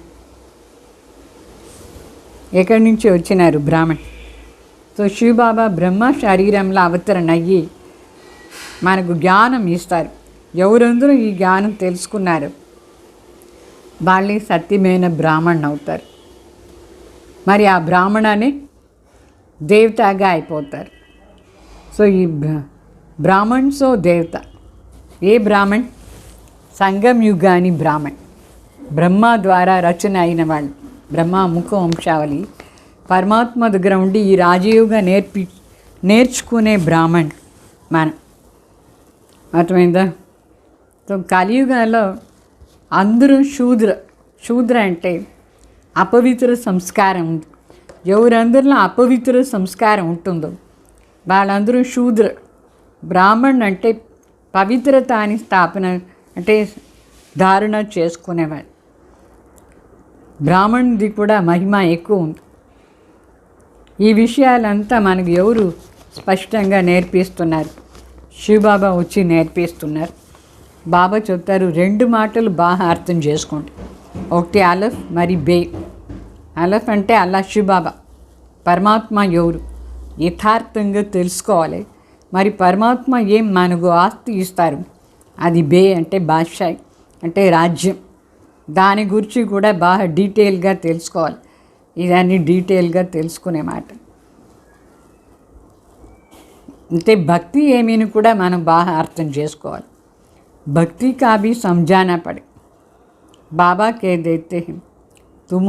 ఎక్కడి నుంచి వచ్చినారు బ్రాహ్మణ్? సో శివబాబా బ్రహ్మ శరీరంలో అవతరణ అయ్యి మనకు జ్ఞానం ఇస్తారు. ఎవరందరూ ఈ జ్ఞానం తెలుసుకున్నారు వాళ్ళే సత్యమైన బ్రాహ్మణ్ అవుతారు. మరి ఆ బ్రాహ్మణాన్ని దేవతగా అయిపోతారు. సో ఈ బ్రాహ్మణ్ సో దేవత. ఏ బ్రాహ్మణ్? సంగం యుగాని బ్రాహ్మణ్. బ్రహ్మ ద్వారా రచన అయిన వాళ్ళు, బ్రహ్మ ముఖ వంశావళి. పరమాత్మ దగ్గర ఉండి ఈ రాజయోగ నేర్చుకునే బ్రాహ్మణ్ మనం. అర్థమైందా? సో కలియుగంలో అందరూ శూద్ర అంటే అపవిత్ర సంస్కారం ఉంది. ఎవరందరిలో అపవిత్ర సంస్కారం ఉంటుందో వాళ్ళందరూ శూద్ర. బ్రాహ్మణ్ అంటే పవిత్రత అని స్థాపన అంటే ధారణ చేసుకునేవాడు. బ్రాహ్మణుది కూడా మహిమ ఎక్కువ ఉంది. ఈ విషయాలంతా మనకు ఎవరు స్పష్టంగా నేర్పిస్తున్నారు? శివబాబా వచ్చి నేర్పిస్తున్నారు. బాబా చెప్తారు, 2 మాటలు బాగా అర్థం చేసుకోండి. ఒకటి అలఫ్, మరి బే. అలఫ్ అంటే అల్లా శివబాబా, పరమాత్మ ఎవరు యథార్థంగా తెలుసుకోవాలి. మరి పరమాత్మ ఏం మనకు ఆస్తి ఇస్తారు, అది బే అంటే బాద్షాయి అంటే రాజ్యం. దాని గురించి కూడా బాగా డీటెయిల్గా తెలుసుకోవాలి. ఇదన్నీ డీటెయిల్గా తెలుసుకునే మాట. అంటే భక్తి ఏమీని కూడా మనం బాగా అర్థం చేసుకోవాలి. भक्ति का भी समझाना पड़े. बाबा कह देते हैं तुम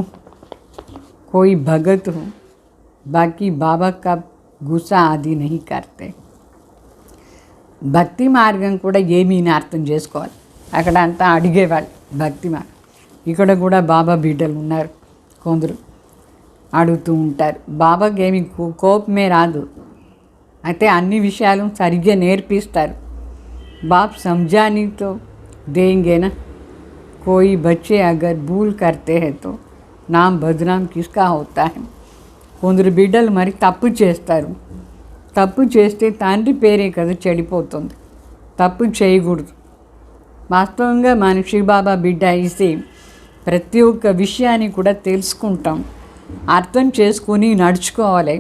कोई भगत हो, बाकी बाबा का गुस्सा आदि नहीं करते. భక్తి మార్గం కూడా ఏమీ అర్థం చేసుకోవాలి. అక్కడ అంతా అడిగేవాళ్ళు భక్తి మార్గం. ఇక్కడ కూడా బాబా బిడ్డలు ఉన్నారు, కొందరు అడుగుతూ ఉంటారు. బాబాకి ఏమి కోపమే రాదు, అయితే అన్ని విషయాలు సరిగ్గా నేర్పిస్తారు. बाप समझानी तो देंगे ना. कोई बच्चे अगर भूल करते हैं तो नाम बदनाम किसका होता है. కొందరు బిడ్డలు మరి తప్పు చేస్తారు. తప్పు చేస్తే తండ్రి పేరే కదా చెడిపోతుంది. తప్పు చేయకూడదు. వాస్తవంగా మన శివబాబా బిడ్డ అయితే ప్రతి ఒక్క విషయాన్ని కూడా తెలుసుకుంటాం, అర్థం చేసుకొని నడుచుకోవాలి.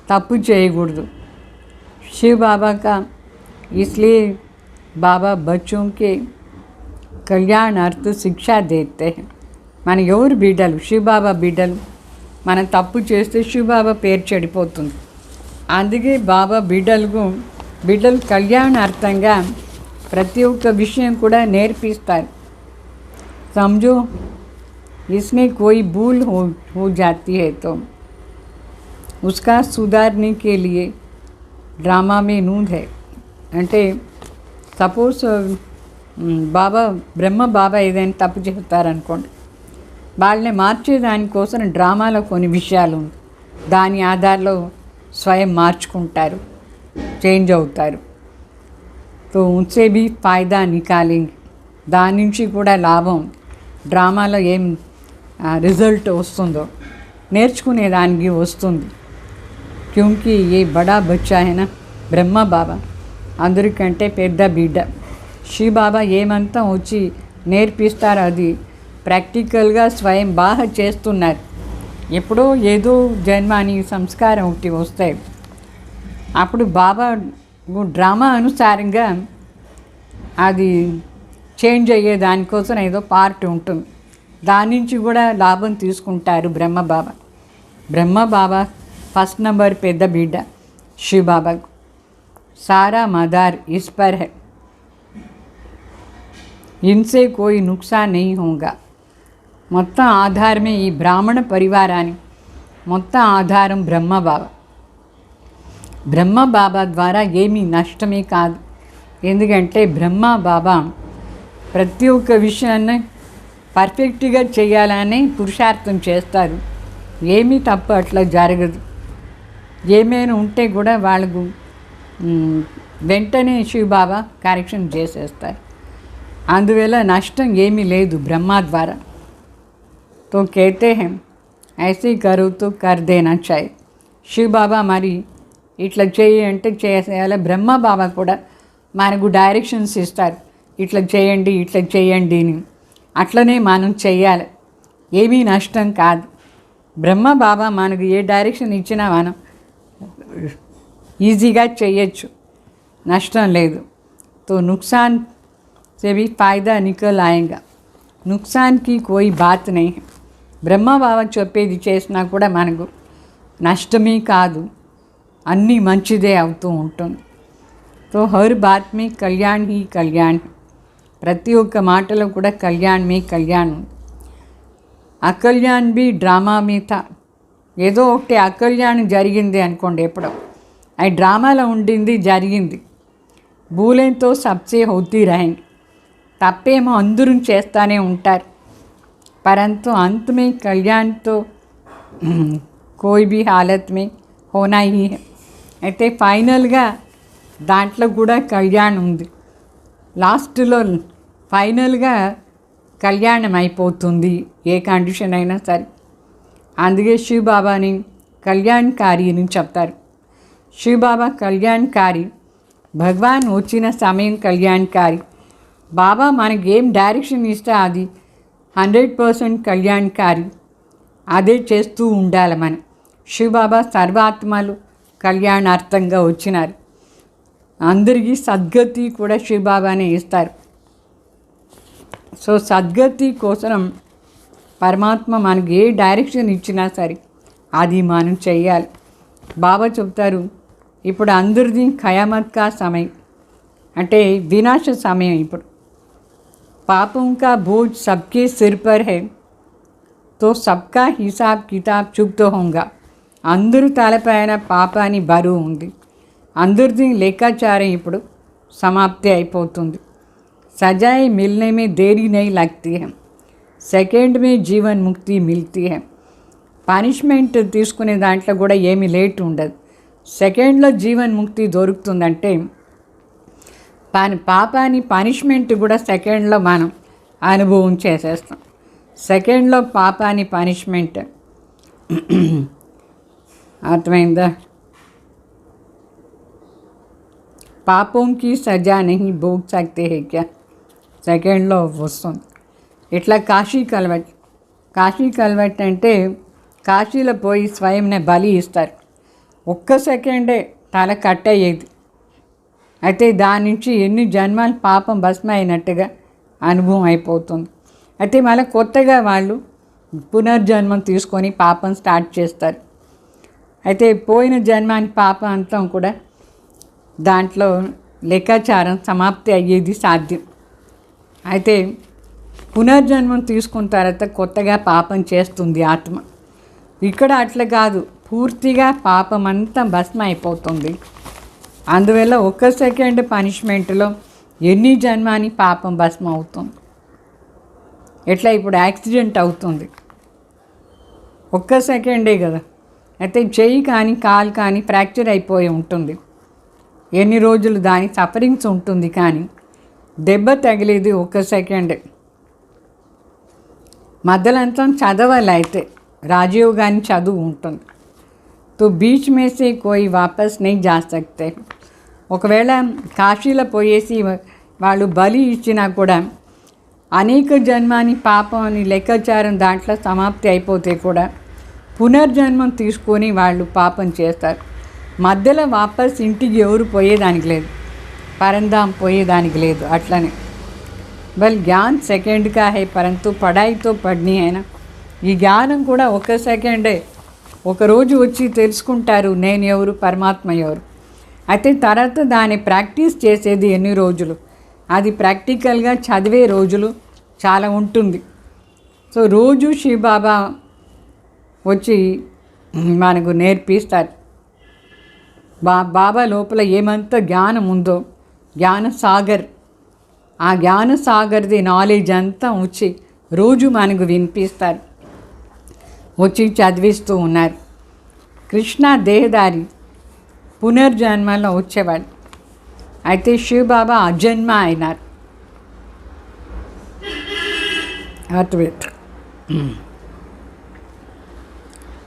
తప్పు చేయకూడదు. శివబాబా का इसलिए बाबा बच्चों के కళ్యాణార్థ శిక్ష దేతే. మన ఎవరు బిడ్డలు? శివబాబా బిడ్డలు. మనం తప్పు చేస్తే శివబాబా పేరు చెడిపోతుంది. అందుకే బాబా బిడ్డలు కళ్యాణార్థంగా ప్రతి ఒక్క విషయం కూడా నేర్పిస్తారు. समझो इसमें कोई भूल हो जाती है तो उसका सुधारने के लिए ड्रामा में नूंद है. అంటే సపోజ్ బ్రహ్మ బాబా ఏదైనా తప్పు చేస్తారనుకోండి, వాళ్ళని మార్చేదానికోసం డ్రామాలో కొన్ని విషయాలు ఉంది. దాని ఆధారంలో స్వయం మార్చుకుంటారు, చేంజ్ అవుతారు. తో ఉన్సే భీ ఫాయిదా నికాలేంगे. దాని నుంచి కూడా లాభం. డ్రామాలో ఏం రిజల్ట్ వస్తుందో నేర్చుకునేదానికి వస్తుంది. క్యూంకి ఏ బడా బచ్చా హైనా బ్రహ్మ బాబా అందరికంటే పెద్ద బిడ్డ. శివబాబా ఏమంతా వచ్చి నేర్పిస్తారు అది ప్రాక్టికల్గా స్వయం బాగా చేస్తున్నారు. ఎప్పుడో ఏదో జన్మ అని సంస్కారం ఒకటి వస్తాయి. అప్పుడు బాబా డ్రామా అనుసారంగా అది చేంజ్ అయ్యే దానికోసం ఏదో పార్ట్ ఉంటుంది. దాని నుంచి కూడా లాభం తీసుకుంటారు బ్రహ్మ బాబా ఫస్ట్ నంబర్ పెద్ద బిడ్డ శివబాబాకు. सारा मदार इस पर है. इनसे कोई नुकसान नहीं होगा. మొత్తం ఆధారమే ఈ బ్రాహ్మణ పరివారానికి మొత్తం ఆధారం బ్రహ్మబాబా. బ్రహ్మబాబా ద్వారా ఏమీ నష్టమే కాదు. ఎందుకంటే బ్రహ్మబాబా ప్రతి ఒక్క విషయాన్ని పర్ఫెక్ట్గా చేయాలని పురుషార్థం చేస్తారు. ఏమీ తప్పు అట్లా జరగదు. ఏమైనా ఉంటే కూడా వాళ్ళకు వెంటనే శివబాబా కరెక్షన్ చేసేస్తారు. అందువల్ల నష్టం ఏమీ లేదు బ్రహ్మ ద్వారా. तो कहते हैं ऐसे करो तो कर देना चाहिए. శివ బాబా మరి ఇట్లా చేయి అంటే చేసేయాలి. బ్రహ్మ బాబా కూడా మనకు డైరెక్షన్స్ ఇస్తారు, ఇట్లా చేయండి ఇట్లా చేయండి అని. అట్లనే మనం చెయ్యాలి, ఏమీ నష్టం కాదు. బ్రహ్మ బాబా మనకు ఏ డైరెక్షన్ ఇచ్చినా మనం ఈజీగా చేయొచ్చు, నష్టం లేదు. तो नुकसान से भी फ़ायदा निकल आएगा. नुकसान की कोई बात नहीं है. బ్రహ్మ బాబా చెప్పేది చేసినా కూడా మనకు నష్టమే కాదు, అన్నీ మంచిదే అవుతూ ఉంటుంది. तो हर बात में कल्याण ही कल्याण. ప్రతి ఒక్క మాటలో కూడా కళ్యాణమే కళ్యాణం. అకళ్యాణ్ బి డ్రామా మీద ఏదో ఒకటి అకళ్యాణం జరిగింది అనుకోండి, ఎప్పుడో అది డ్రామాలో ఉండింది జరిగింది. భూలేంతో సబ్సే హోతీ రహేంగి. తప్పేమో అందరూ చేస్తూనే ఉంటారు, परंतु अंत में कल्याण तो कोई भी हालत में होना ही है. అయితే ఫైనల్గా దాంట్లో కూడా కళ్యాణం ఉంది. లాస్ట్లో ఫైనల్గా కళ్యాణం అయిపోతుంది ఏ కండిషన్ అయినా సరే. అందుకే శివ బాబాని కళ్యాణకారి అని చెప్తారు. శివ బాబా కళ్యాణకారి, భగవాన్ వచ్చిన సమయం కళ్యాణకారి. బాబా మనకి ఏం డైరెక్షన్ ఇస్తే అది 100% కళ్యాణకారి, అదే చేస్తూ ఉండాలి మనం. శివబాబా సర్వాత్మలు కళ్యాణార్థంగా వచ్చినారు. అందరికీ సద్గతి కూడా శివబాబానే ఇస్తారు. సో సద్గతి కోసం పరమాత్మ మనకి ఏ డైరెక్షన్ ఇచ్చినా సరే అది మనం చెయ్యాలి. బాబా చెప్తారు, ఇప్పుడు అందరిది ఖయామత్ కా సమయం అంటే వినాశ సమయం. ఇప్పుడు पापों का बोझ सबके सिर पर है तो सबका हिसाब किताब चुप्त होगा. అందరూ తలపైన పాపాని బరువు ఉంది, అందరిది లెక్కాచారం ఇప్పుడు సమాప్తి అయిపోతుంది. సజాయి మిల్నే మే దేరీ నహీ లగ్తీ హై, సెకండ్ మే జీవన్ ముక్తి మిల్తీ హై. పనిష్మెంట్ తీసుకునే దాంట్లో కూడా ఏమీ లేట్ ఉండదు, సెకండ్లో జీవన్ ముక్తి దొరుకుతుందంటే పాపాని పనిష్మెంట్ కూడా సెకండ్లో మనం అనుభవం చేసేస్తాం. సెకండ్లో పాపాని పనిష్మెంట్ అర్థమైందా? పాపంకి సజా నహీ భోగ్ సక్తే హై క్యా, సెకండ్లో వస్తుంది. ఇట్లా కాశీ కల్వెట్. కాశీ కల్వెట్ అంటే కాశీలో పోయి స్వయంనే బలి ఇస్తారు. ఒక్క సెకండే తల కట్ అయ్యేది. అయితే దాని నుంచి ఎన్ని జన్మాలు పాపం భస్మ అయినట్టుగా అనుభవం అయిపోతుంది. అయితే మళ్ళీ కొత్తగా వాళ్ళు పునర్జన్మం తీసుకొని పాపం స్టార్ట్ చేస్తారు. అయితే పోయిన జన్మానికి పాపం అంతా కూడా దాంట్లో లెక్కాచారం సమాప్తి అయ్యేది సాధ్యం. అయితే పునర్జన్మం తీసుకున్న తర్వాత కొత్తగా పాపం చేస్తుంది ఆత్మ. ఇక్కడ అట్లా కాదు, పూర్తిగా పాపం అంతా భస్మ అయిపోతుంది. అందువల్ల ఒక్క సెకండ్ పనిష్మెంట్లో ఎన్ని జన్మాని పాపం భస్మ అవుతుంది. ఎట్లా ఇప్పుడు యాక్సిడెంట్ అవుతుంది, ఒక్క సెకండే కదా. అయితే చెయ్యి కానీ కాలు కానీ ఫ్రాక్చర్ అయిపోయి ఉంటుంది, ఎన్ని రోజులు దాని సఫరింగ్స్ ఉంటుంది. కానీ దెబ్బ తగిలేది ఒక్క సెకండే. మధ్యలంతా చదవాలి, అయితే రాజయోగాన్ని చదువు ఉంటుంది. तो बीच में से कोई वापस नहीं जा सकते. ఒకవేళ కాశీలో పోయేసి వాళ్ళు బలి ఇచ్చినా కూడా అనేక జన్మాని పాపం అని లెక్కాచారం దాంట్లో సమాప్తి అయిపోతే కూడా పునర్జన్మం తీసుకొని వాళ్ళు పాపం చేస్తారు. మధ్యలో వాపస్ ఇంటికి ఎవరు పోయేదానికి లేదు, పరంధాం పోయేదానికి లేదు. అట్లనే బల్ జ్ఞాన్ సెకండ్ కా హై పరంతు పడాయితో పడ్ని అయినా ఈ జ్ఞానం కూడా ఒక సెకండే. ఒకరోజు వచ్చి తెలుసుకుంటారు నేను ఎవరు, పరమాత్మ ఎవరు. అయితే తర్వాత దాన్ని ప్రాక్టీస్ చేసేది ఎన్ని రోజులు, అది ప్రాక్టికల్గా చదివే రోజులు చాలా ఉంటుంది. సో రోజు శివబాబా వచ్చి మనకు నేర్పిస్తారు. బాబా లోపల ఏమంత జ్ఞానం ఉందో, జ్ఞానసాగర్, ఆ జ్ఞానసాగర్ది నాలెడ్జ్ అంతా వచ్చి రోజు మనకు వినిపిస్తారు, వచ్చి చదివిస్తూ ఉన్నారు. కృష్ణ దేహదారి పునర్జన్మలో వచ్చేవాడు, అయితే శివబాబా అజన్మ అయినారు. అటువైపు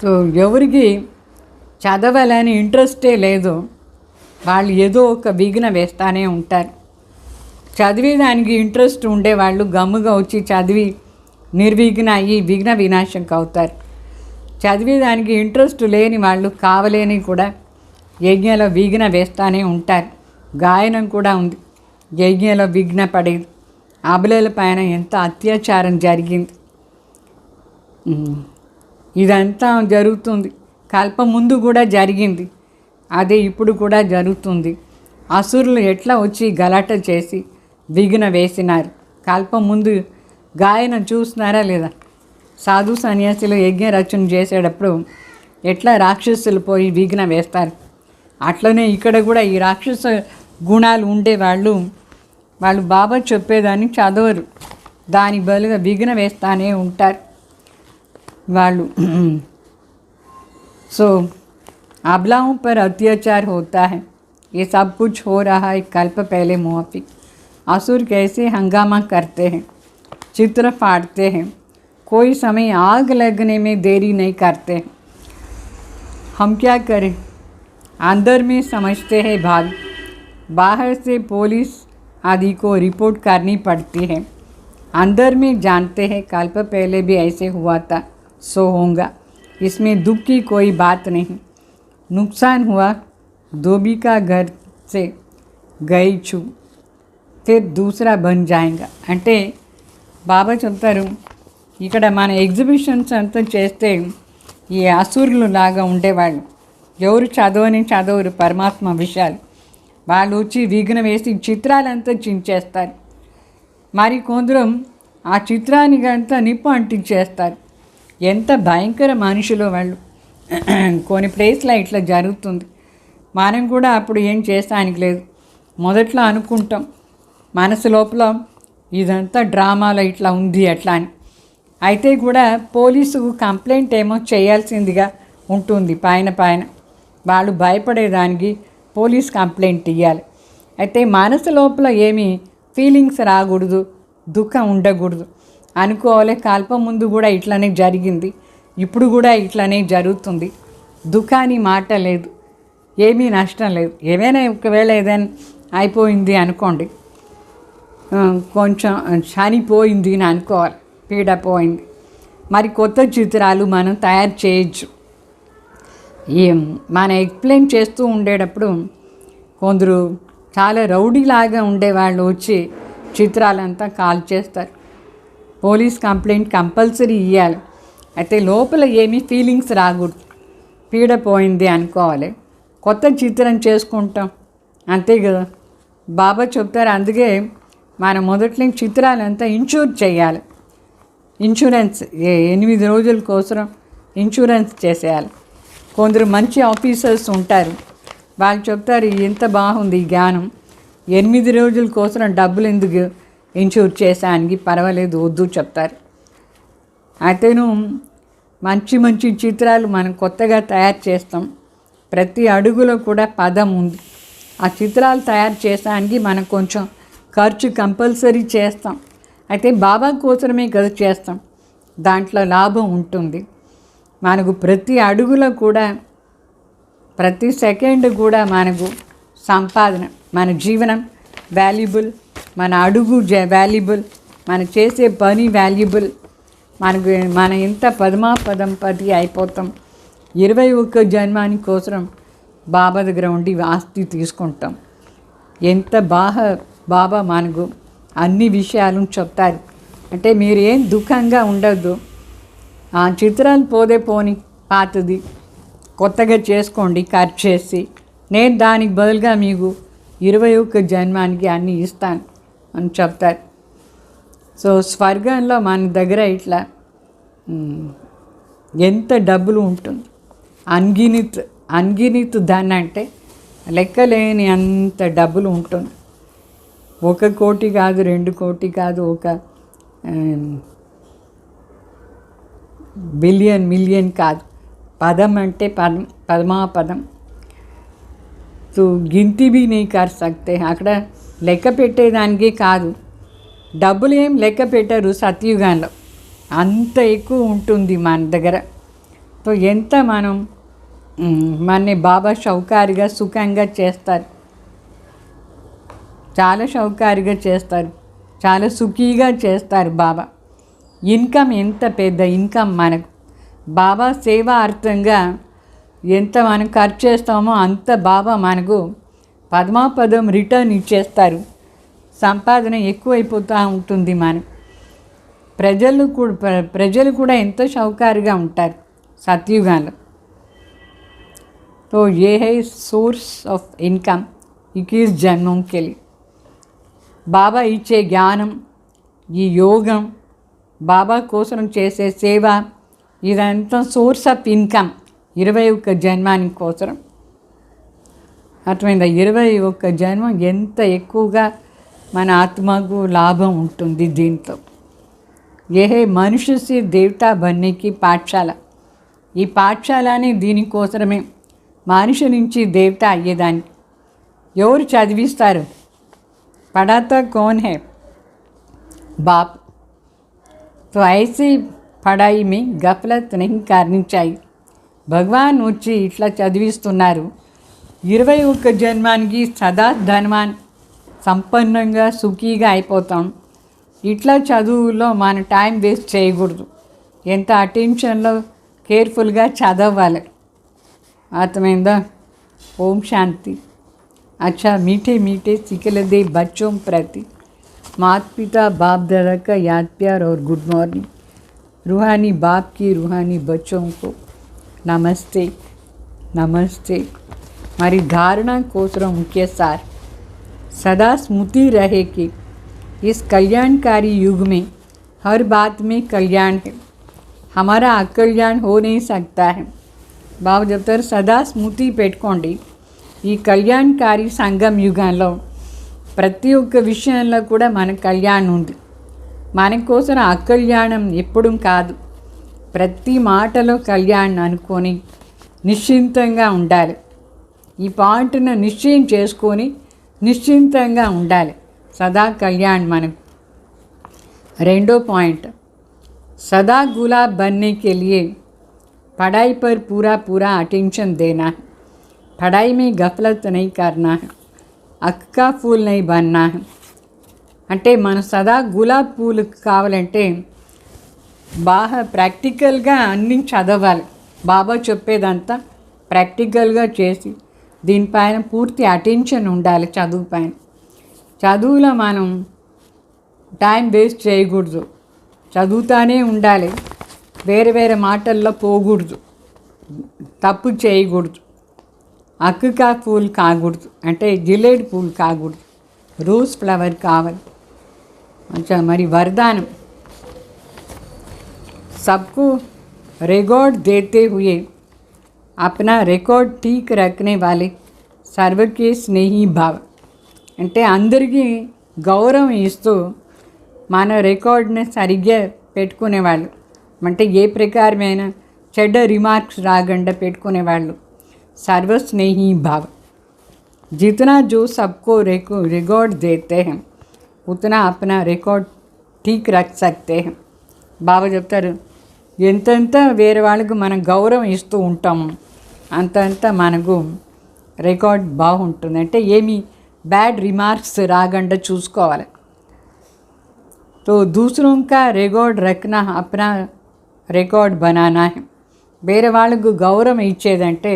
సో ఎవరికి చదవాలని ఇంట్రెస్టే లేదు, వాళ్ళు ఏదో ఒక విఘ్న వేస్తూనే ఉంటారు. చదివేదానికి ఇంట్రెస్ట్ ఉండేవాళ్ళు గమ్ముగా వచ్చి చదివి నిర్విఘ్న అయ్యి విఘ్న వినాశకు అవుతారు. చదివేదానికి ఇంట్రెస్ట్ లేని వాళ్ళు కావలేని కూడా యజ్ఞలో విఘ్న వేస్తూనే ఉంటారు. గాయనం కూడా ఉంది, యజ్ఞలో విఘ్న పడేది. అబలల పైన ఎంత అత్యాచారం జరిగింది. ఇదంతా జరుగుతుంది, కల్ప ముందు కూడా జరిగింది, అదే ఇప్పుడు కూడా జరుగుతుంది. అసురులు ఎట్లా వచ్చి గలాట చేసి విఘ్న వేసినారు. కల్పం ముందు గాయనం చూస్తున్నారా లేదా? సాధు సన్యాసులు యజ్ఞ రచన చేసేటప్పుడు ఎట్లా రాక్షసులు పోయి విఘ్న వేస్తారు, అట్లనే ఇక్కడ కూడా ఈ రాక్షస గుణాలు ఉండేవాళ్ళు వాళ్ళు బాబా చెప్పేదాన్ని చదవరు, దాని బదులుగా విఘ్న వేస్తానే ఉంటారు వాళ్ళు. సో अबलाओं पर अत्याचार होता है, ये सब कुछ हो रहा है कल्प पहले मुआफिक। असुर कैसे हंगामा करते हैं, चित्र फाड़ते हैं, कोई समय आग लगने में देरी नहीं करते। हम क्या करें, अंदर में समझते हैं भाग, बाहर से पुलिस आदि को रिपोर्ट करनी पड़ती है। अंदर में जानते हैं कल्प पहले भी ऐसे हुआ था, सो होगा, इसमें दुख की कोई बात नहीं। नुकसान हुआ, धोबी का घर से गई छू, फिर दूसरा बन जाएगा। అంటే బాబా చెప్తారు, ఇక్కడ మన ఎగ్జిబిషన్స్ అంతా చేస్తే ఈ అసురులు లాగా ఉండేవాళ్ళు, ఎవరు చదవరు పరమాత్మ విషయాలు, వాళ్ళు వచ్చి విఘ్న వేసి చిత్రాలంతా చించేస్తారు. మరి కొందరు ఆ చిత్రానికి అంతా నిప్పు అంటించేస్తారు. ఎంత భయంకర మనుషులు వాళ్ళు. కొన్ని ప్లేస్లో ఇట్లా జరుగుతుంది. మనం కూడా అప్పుడు ఏం చేస్తానికి లేదు, మొదట్లో అనుకుంటాం మనసు లోపల ఇదంతా డ్రామాలో ఇట్లా ఉంది అట్లా అని. అయితే కూడా పోలీసుకు కంప్లైంట్ ఏమో చేయాల్సిందిగా ఉంటుంది. పైన వాళ్ళు భయపడేదానికి పోలీస్ కంప్లైంట్ ఇవ్వాలి. అయితే మనసు లోపల ఏమీ ఫీలింగ్స్ రాకూడదు, దుఃఖం ఉండకూడదు అనుకోవాలి. కల్పం ముందు కూడా ఇట్లనే జరిగింది, ఇప్పుడు కూడా ఇట్లనే జరుగుతుంది. దుఃఖాన్ని మాట లేదు, ఏమీ నష్టం లేదు. ఏమైనా ఒకవేళ ఏదైనా అయిపోయింది అనుకోండి, కొంచెం చనిపోయింది అని అనుకోవాలి, పీడ పోయింది, మరి కొత్త చిత్రాలు మనం తయారు చేయొచ్చు. మనం ఎక్స్ప్లెయిన్ చేస్తూ ఉండేటప్పుడు కొందరు చాలా రౌడీలాగా ఉండేవాళ్ళు వచ్చి చిత్రాలంతా కాల్ చేస్తారు. పోలీస్ కంప్లైంట్ కంపల్సరీ ఇవ్వాలి. అయితే లోపల ఏమీ ఫీలింగ్స్ రాకూడదు, పీడ పోయింది అనుకోవాలి, కొత్త చిత్రం చేసుకుంటాం, అంతే కదా. బాబా చెప్తారు, అందుకే మనం మొదట్లో చిత్రాలంతా ఇన్సూర్ చేయాలి. ఇన్సూరెన్స్ 8 రోజుల కోసం ఇన్సూరెన్స్ చేసేయాలి. కొందరు మంచి ఆఫీసర్స్ ఉంటారు, వాళ్ళు చెప్తారు ఎంత బాగుంది ఈ జ్ఞానం, 8 రోజుల కోసం డబ్బులు ఎందుకు ఇన్సూర్ చేసానికి, పర్వాలేదు వద్దు చెప్తారు. అయితేను మంచి చిత్రాలు మనం కొత్తగా తయారు చేస్తాం. ప్రతి అడుగులో కూడా పదం ఉంది. ఆ చిత్రాలు తయారు చేసానికి మనం కొంచెం ఖర్చు కంపల్సరీ చేస్తాం. అయితే బాబా కోసమే కదా చేస్తాం, దాంట్లో లాభం ఉంటుంది మనకు. ప్రతి అడుగులో కూడా, ప్రతి సెకండ్ కూడా మనకు సంపాదన, మన జీవనం వాల్యుబుల్, మన అడుగు వాల్యుబుల్, మన చేసే పని వాల్యుబుల్. మన ఎంత పది అయిపోతాం. 21 జన్మాని కోసం బాబా దగ్గర ఉండి ఆస్తి తీసుకుంటాం. ఎంత బాబా మనకు అన్ని విషయాలను చెప్తారు. అంటే మీరు ఏం దుఃఖంగా ఉండద్దు, ఆ చిత్రాలు పోని పాతది కొత్తగా చేసుకోండి ఖర్చు చేసి, నేను దానికి బదులుగా మీకు 21 జన్మానికి అన్నీ ఇస్తాను అని చెప్తారు. సో స్వర్గంలో మన దగ్గర ఇట్లా ఎంత డబ్బులు ఉంటుంది, అన్గినిత్ ధన్ అంటే లెక్కలేని అంత డబ్బులు ఉంటుంది. 1 కోటి కాదు, 2 కోటి కాదు, 1 బిలియన్ మిలియన్ కాదు. పదం అంటే పదమాపదం. तो गिनती भी नहीं कर सकते. అక్కడ లెక్క పెట్టేదానికి కాదు. డబ్బులు ఏం లెక్క పెట్టరు సత్యుగంలో, అంత ఎక్కువ ఉంటుంది మన దగ్గర. సో ఎంత మనం మనని బాబా షౌకారిగా సుఖంగా చేస్తారు, చాలా షౌకారిగా చేస్తారు, చాలా సుఖీగా చేస్తారు బాబా. ఇన్కమ్ ఎంత పెద్ద ఇన్కమ్ మనకు. బాబా సేవ అర్థంగా ఎంత మనం ఖర్చు చేస్తామో అంత బాబా మనకు పద్మాపదం రిటర్న్ ఇచ్చేస్తారు. సంపాదన ఎక్కువైపోతూ ఉంటుంది మనకు. ప్రజలు కూడా ఎంతో షౌకారుగా ఉంటారు సత్యుగంలో. तो ये है सोर्स ऑफ इनकम 21 जन्मों के लिए. బాబా ఇచ్చే జ్ఞానం, ఈ యోగం, బాబా కోసం చేసే సేవ, ఇదంతా సోర్స్ ఆఫ్ ఇన్కమ్ 21 జన్మాని కోసం. అర్థమైందా? 21 జన్మం ఎంత ఎక్కువగా మన ఆత్మకు లాభం ఉంటుంది దీంతో. ఏ మనుష్య సే దేవతా బన్నేకి పాఠశాల. ఈ పాఠశాలని దీనికోసమే, మనిషి నుంచి దేవత అయ్యేదానికి. ఎవరు చదివిస్తారు? పढ़ाता कौन है? बाप. तो ऐसी पढ़ाई में गफलत नहीं करनी चाहिए. భగవాన్ వచ్చి ఇట్లా చదివిస్తున్నారు. 21 జన్మానికి సదా ధనవాన్, సంపన్నంగా సుఖీగా అయిపోతాం. ఇట్లా చదువులో మన టైం వేస్ట్ చేయకూడదు. ఎంత అటెన్షన్లో కేర్ఫుల్గా చదవాలి. అర్థమైందా? ఓం శాంతి. अच्छा मीठे मीठे सिकलदे बच्चों प्रति माता पिता बाप दादा का याद प्यार और गुड मॉर्निंग. रूहानी बाप की रूहानी बच्चों को नमस्ते नमस्ते. हमारी धारणा कोसरों मुख्य सार सदा स्मृति रहे कि इस कल्याणकारी युग में हर बात में कल्याण है. हमारा अकल्याण हो नहीं सकता है. बाबा जब तक सदा स्मृति पेट्कोंडी. ఈ కళ్యాణకారి సంఘం యుగంలో ప్రతి ఒక్క విషయంలో కూడా మన కళ్యాణం ఉంది. మన కోసం అకళ్యాణం ఎప్పుడూ కాదు. ప్రతి మాటలో కళ్యాణం అనుకొని నిశ్చింతంగా ఉండాలి. ఈ పాయింట్ను నిశ్చయం చేసుకొని నిశ్చింతంగా ఉండాలి. సదా కళ్యాణ్ మనకు. రెండో పాయింట్, सदा गुलाब बनने के लिए पढ़ाई पर पूरा अटेंशन देना है. पढ़ाई में गफलत नहीं करना है. अक्क का फूल नहीं बनना है. అంటే మన సదా గులాబ్ పూలు కావాలంటే బాగా ప్రాక్టికల్గా అన్నీ చదవాలి. బాబా చెప్పేదంతా ప్రాక్టికల్గా చేసి దీనిపైన పూర్తి అటెన్షన్ ఉండాలి. చదువు పైన, చదువులో మనం టైం వేస్ట్ చేయకూడదు. చదువుతానే ఉండాలి. వేరే మాటల్లో పోకూడదు, తప్పు చేయకూడదు. అక్కుకా పూల్ కాకూడదు, అంటే జిలేడ్ పూల్ కాకూడదు. రోజ్ ఫ్లవర్ కావాలి. अच्छा మరి वरदान सबको रिकॉर्ड देते हुए अपना रिकॉर्ड ठीक रखने वाले सर्व के स्नेही भाव. అంటే అందరికీ గౌరవం ఇస్తూ మన రికార్డ్ని సరిగ్గా పెట్టుకునేవాళ్ళు. అంటే ఏ ప్రకారమైన చెడ్డ రిమార్క్స్ రాకుండా పెట్టుకునేవాళ్ళు. सर्वस्नेही भाव. जितना जो सबको रिकॉर्ड देते हैं उतना अपना रिकॉर्ड ठीक रख सकते हैं. బాబా చెప్తారు, ఎంతెంత వేరే వాళ్ళకు మనం గౌరవం ఇస్తూ ఉంటాము అంతంత మనకు రికార్డ్ బాగుంటుంది. అంటే ఏమి బ్యాడ్ రిమార్క్స్ రాకుండా చూసుకోవాలి. तो दूसरों का रिकॉर्ड रखना अपना रिकॉर्ड बनाना है. వేరే వాళ్ళకు గౌరవం ఇచ్చేదంటే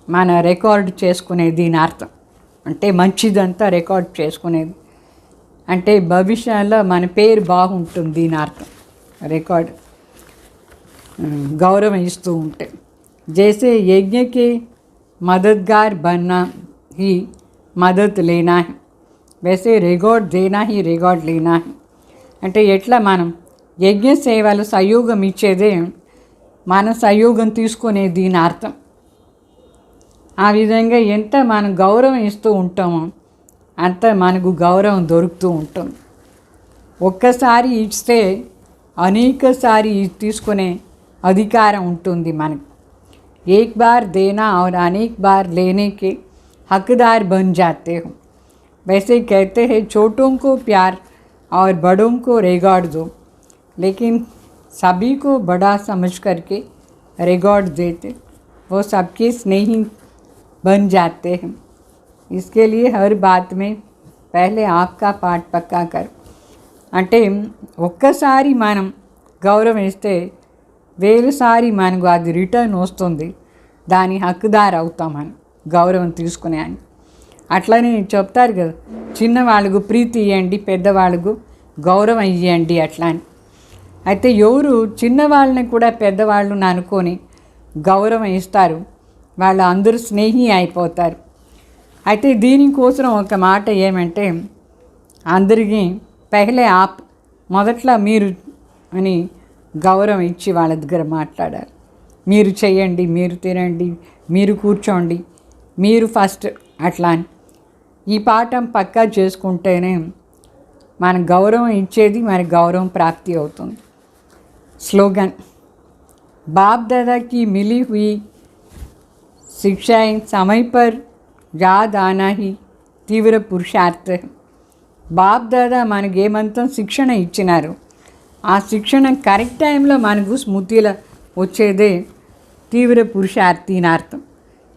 మన రికార్డ్ చేసుకునేది దీని అర్థం. అంటే మంచిదంతా రికార్డ్ చేసుకునేది అంటే భవిష్యత్తులో మన పేరు బాగుంటుంది దీని అర్థం. రికార్డ్ గౌరవం ఇస్తూ ఉంటే जैसे यज्ञ के मददगार बनना ही मदद लेना है. वैसे रिकॉर्ड देना ही रिकॉर्ड लेना ही అంటే ఎట్లా మనం యజ్ఞ సేవలు సహయోగం ఇచ్చేదే మన సహయోగం తీసుకునే దీని అర్థం. ఆ విధంగా ఎంత మనం గౌరవం ఇస్తూ ఉంటామో అంత మనకు గౌరవం దొరుకుతూ ఉంటుంది. ఒక్కసారి ఇస్తే అనేకసారి తీసుకునే अधिकार ఉంటుంది మనకు. एक बार देना और अनेक बार लेने के हकदार बन जाते हो. वैसे कहते हैं छोटों को प्यार और बड़ों को रिकॉर्ड दो, लेकिन सभी को बड़ा समझ करके रिकॉर्ड देते वो सबके स्नेही बन जाते हैं. इसके लिए हर बात में पहले आपका पाठ पक्का कर. అంటే ఒక్కసారి మనం గౌరవం ఇస్తే వేలుసారి మనకు అది రిటర్న్ వస్తుంది, దాని హక్కుదారు అవుతామని గౌరవం తీసుకునే అని. అట్లనే చెప్తారు కదా, చిన్నవాళ్ళకు ప్రీతి ఇవ్వండి, పెద్దవాళ్ళకు గౌరవం ఇవ్వండి అట్లా అని. అయితే ఎవరు చిన్నవాళ్ళని కూడా పెద్దవాళ్ళని అనుకొని గౌరవం ఇస్తారు, వాళ్ళు అందరూ స్నేహి అయిపోతారు. అయితే దీనికోసం ఒక మాట ఏమంటే, అందరికీ పెహలే ఆప్, మొదట్లో మీరు అని గౌరవం ఇచ్చి వాళ్ళ దగ్గర మాట్లాడాలి. మీరు చేయండి, మీరు తినండి, మీరు కూర్చోండి, మీరు ఫస్ట్ అట్లా అని. ఈ పాఠం పక్కా చేసుకుంటేనే మన గౌరవం ఇచ్చేది మన గౌరవం ప్రాప్తి అవుతుంది. స్లోగన్, बाप दादा की मिली हुई शिक्षाएं समय पर याद आना ही तीव्र पुरुषार्थ है. బాప్ దాదా మనకి ఏమంతం శిక్షణ ఇచ్చినారు, ఆ శిక్షణ కరెక్ట్ టైంలో మనకు స్మృతిలో వచ్చేదే తీవ్ర పురుషార్థి అని అర్థం.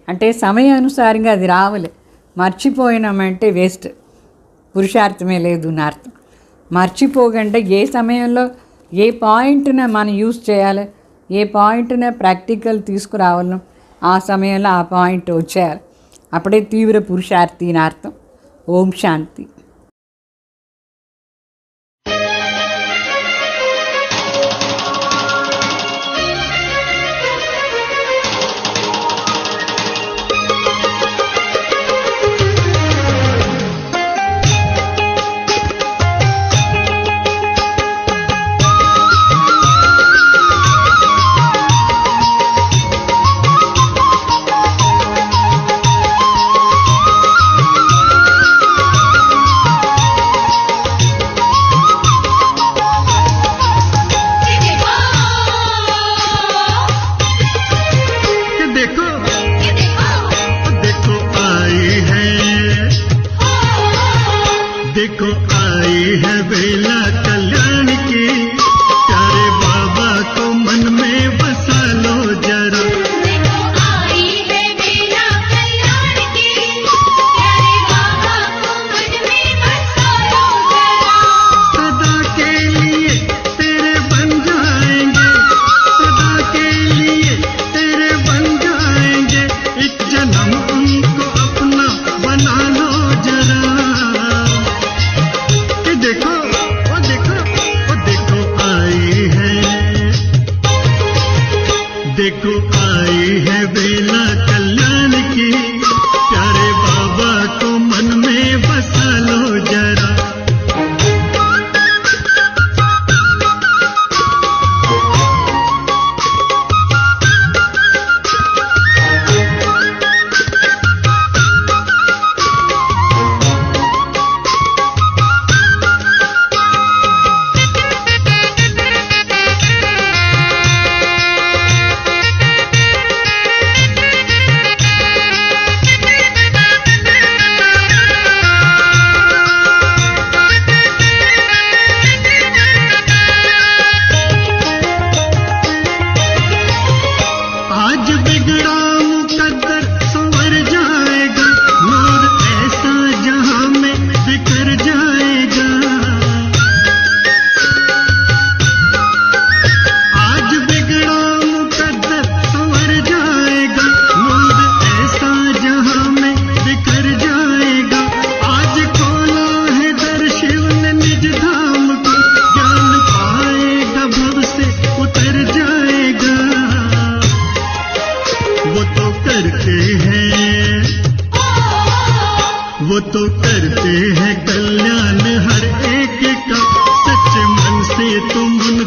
అంటే సమయానుసారంగా అది రావాలి, మర్చిపోయినామంటే వేస్ట్, పురుషార్థమే లేదు అని అర్థం. మర్చిపోకుండా ఏ సమయంలో ఏ పాయింట్న మనం యూజ్ చేయాలి, ఏ పాయింట్న ప్రాక్టికల్ తీసుకురావాలో ఆ సమయంలో ఆ పాయింట్ వచ్చేయాలి, అప్పుడే తీవ్ర పురుషార్థి అని అర్థం. ఓం శాంతి.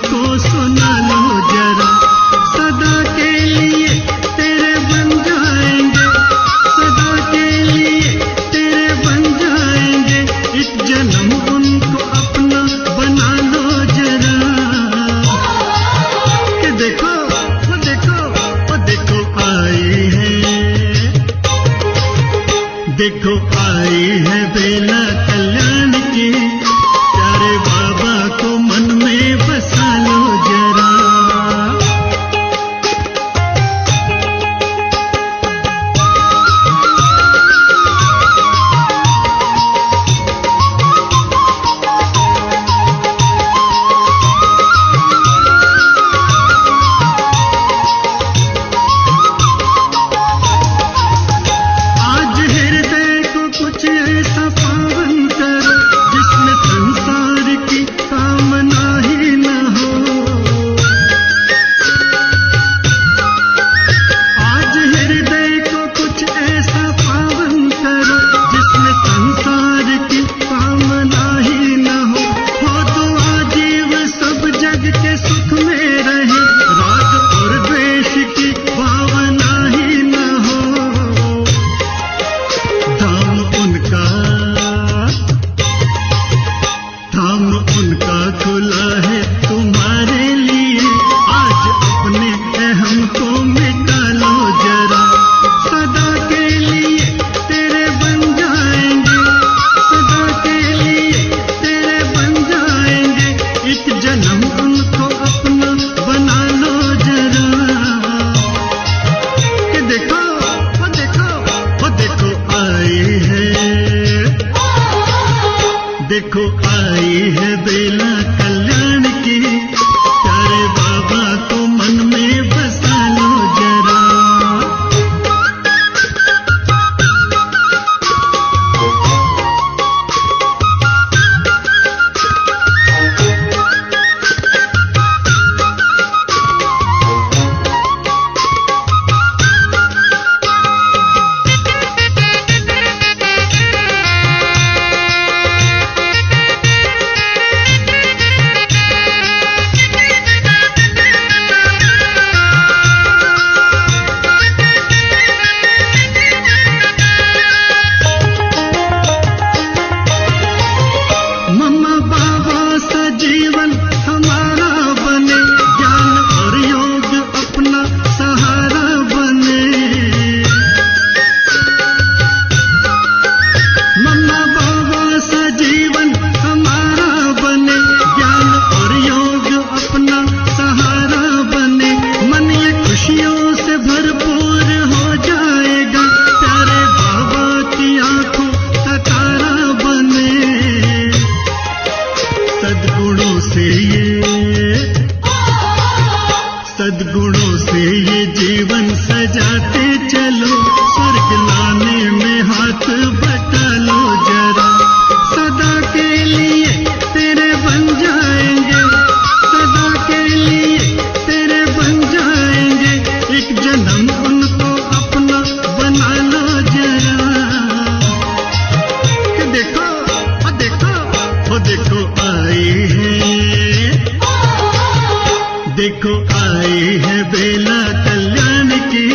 उनको सुना लो जरा, सदा के लिए तेरे बन जाएंगे, सदा के लिए तेरे बन जाएंगे, एक जन्म उनको अपना बना लो जरा। कि देखो वो देखो वो देखो आई है, देखो आई है बेला कल्याण की, प्यारे बाबा को मन में बसा लो जरा। आज हृदय को कुछ ऐसा पावन करो जिसमें संसार की कामना ही न हो। आज हृदय को कुछ ऐसा पावन करो जिसमें संसार की कामना ही न हो तो आजीव सब जग के सुख में रहे, राग और द्वेष की भावना ही न हो। धाम उनका खुला है तुम्हारे लिए, आज अपने अहम को मिटा लो जरा, सदा के लिए तेरे बन जाएंगे, सदा के लिए तेरे बन जाएंगे, एक जन्म उनको अपना बना लो जरा। कि देखो वो देखो वो देखो आई है, देखो आई है बेला कल्याण की, प्यारे बाबा को मन में बसा लो जरा। मम्मा बाबा सा जीवन हमारा बने, ज्ञान और योग अपना सहारा बने। मम्मा बाबा सा जीवन हमारा बने, ज्ञान और योग अपना सहारा बने, मन ये खुशियों से भरपूर हो जाएगा, प्यारे बाबा की आंखों का तारा बने। सद्गुणों से ये जीवन सजाते चलो, स्वर्ग लाने में हाथ बटा लो जरा, सदा के लिए तेरे बन जाएंगे, सदा के लिए तेरे बन जाएंगे, एक जन्म उनको अपना बना लो जरा। कि देखो वो देखो वो देखो आई है, देखो आई है बेला कल्याण की,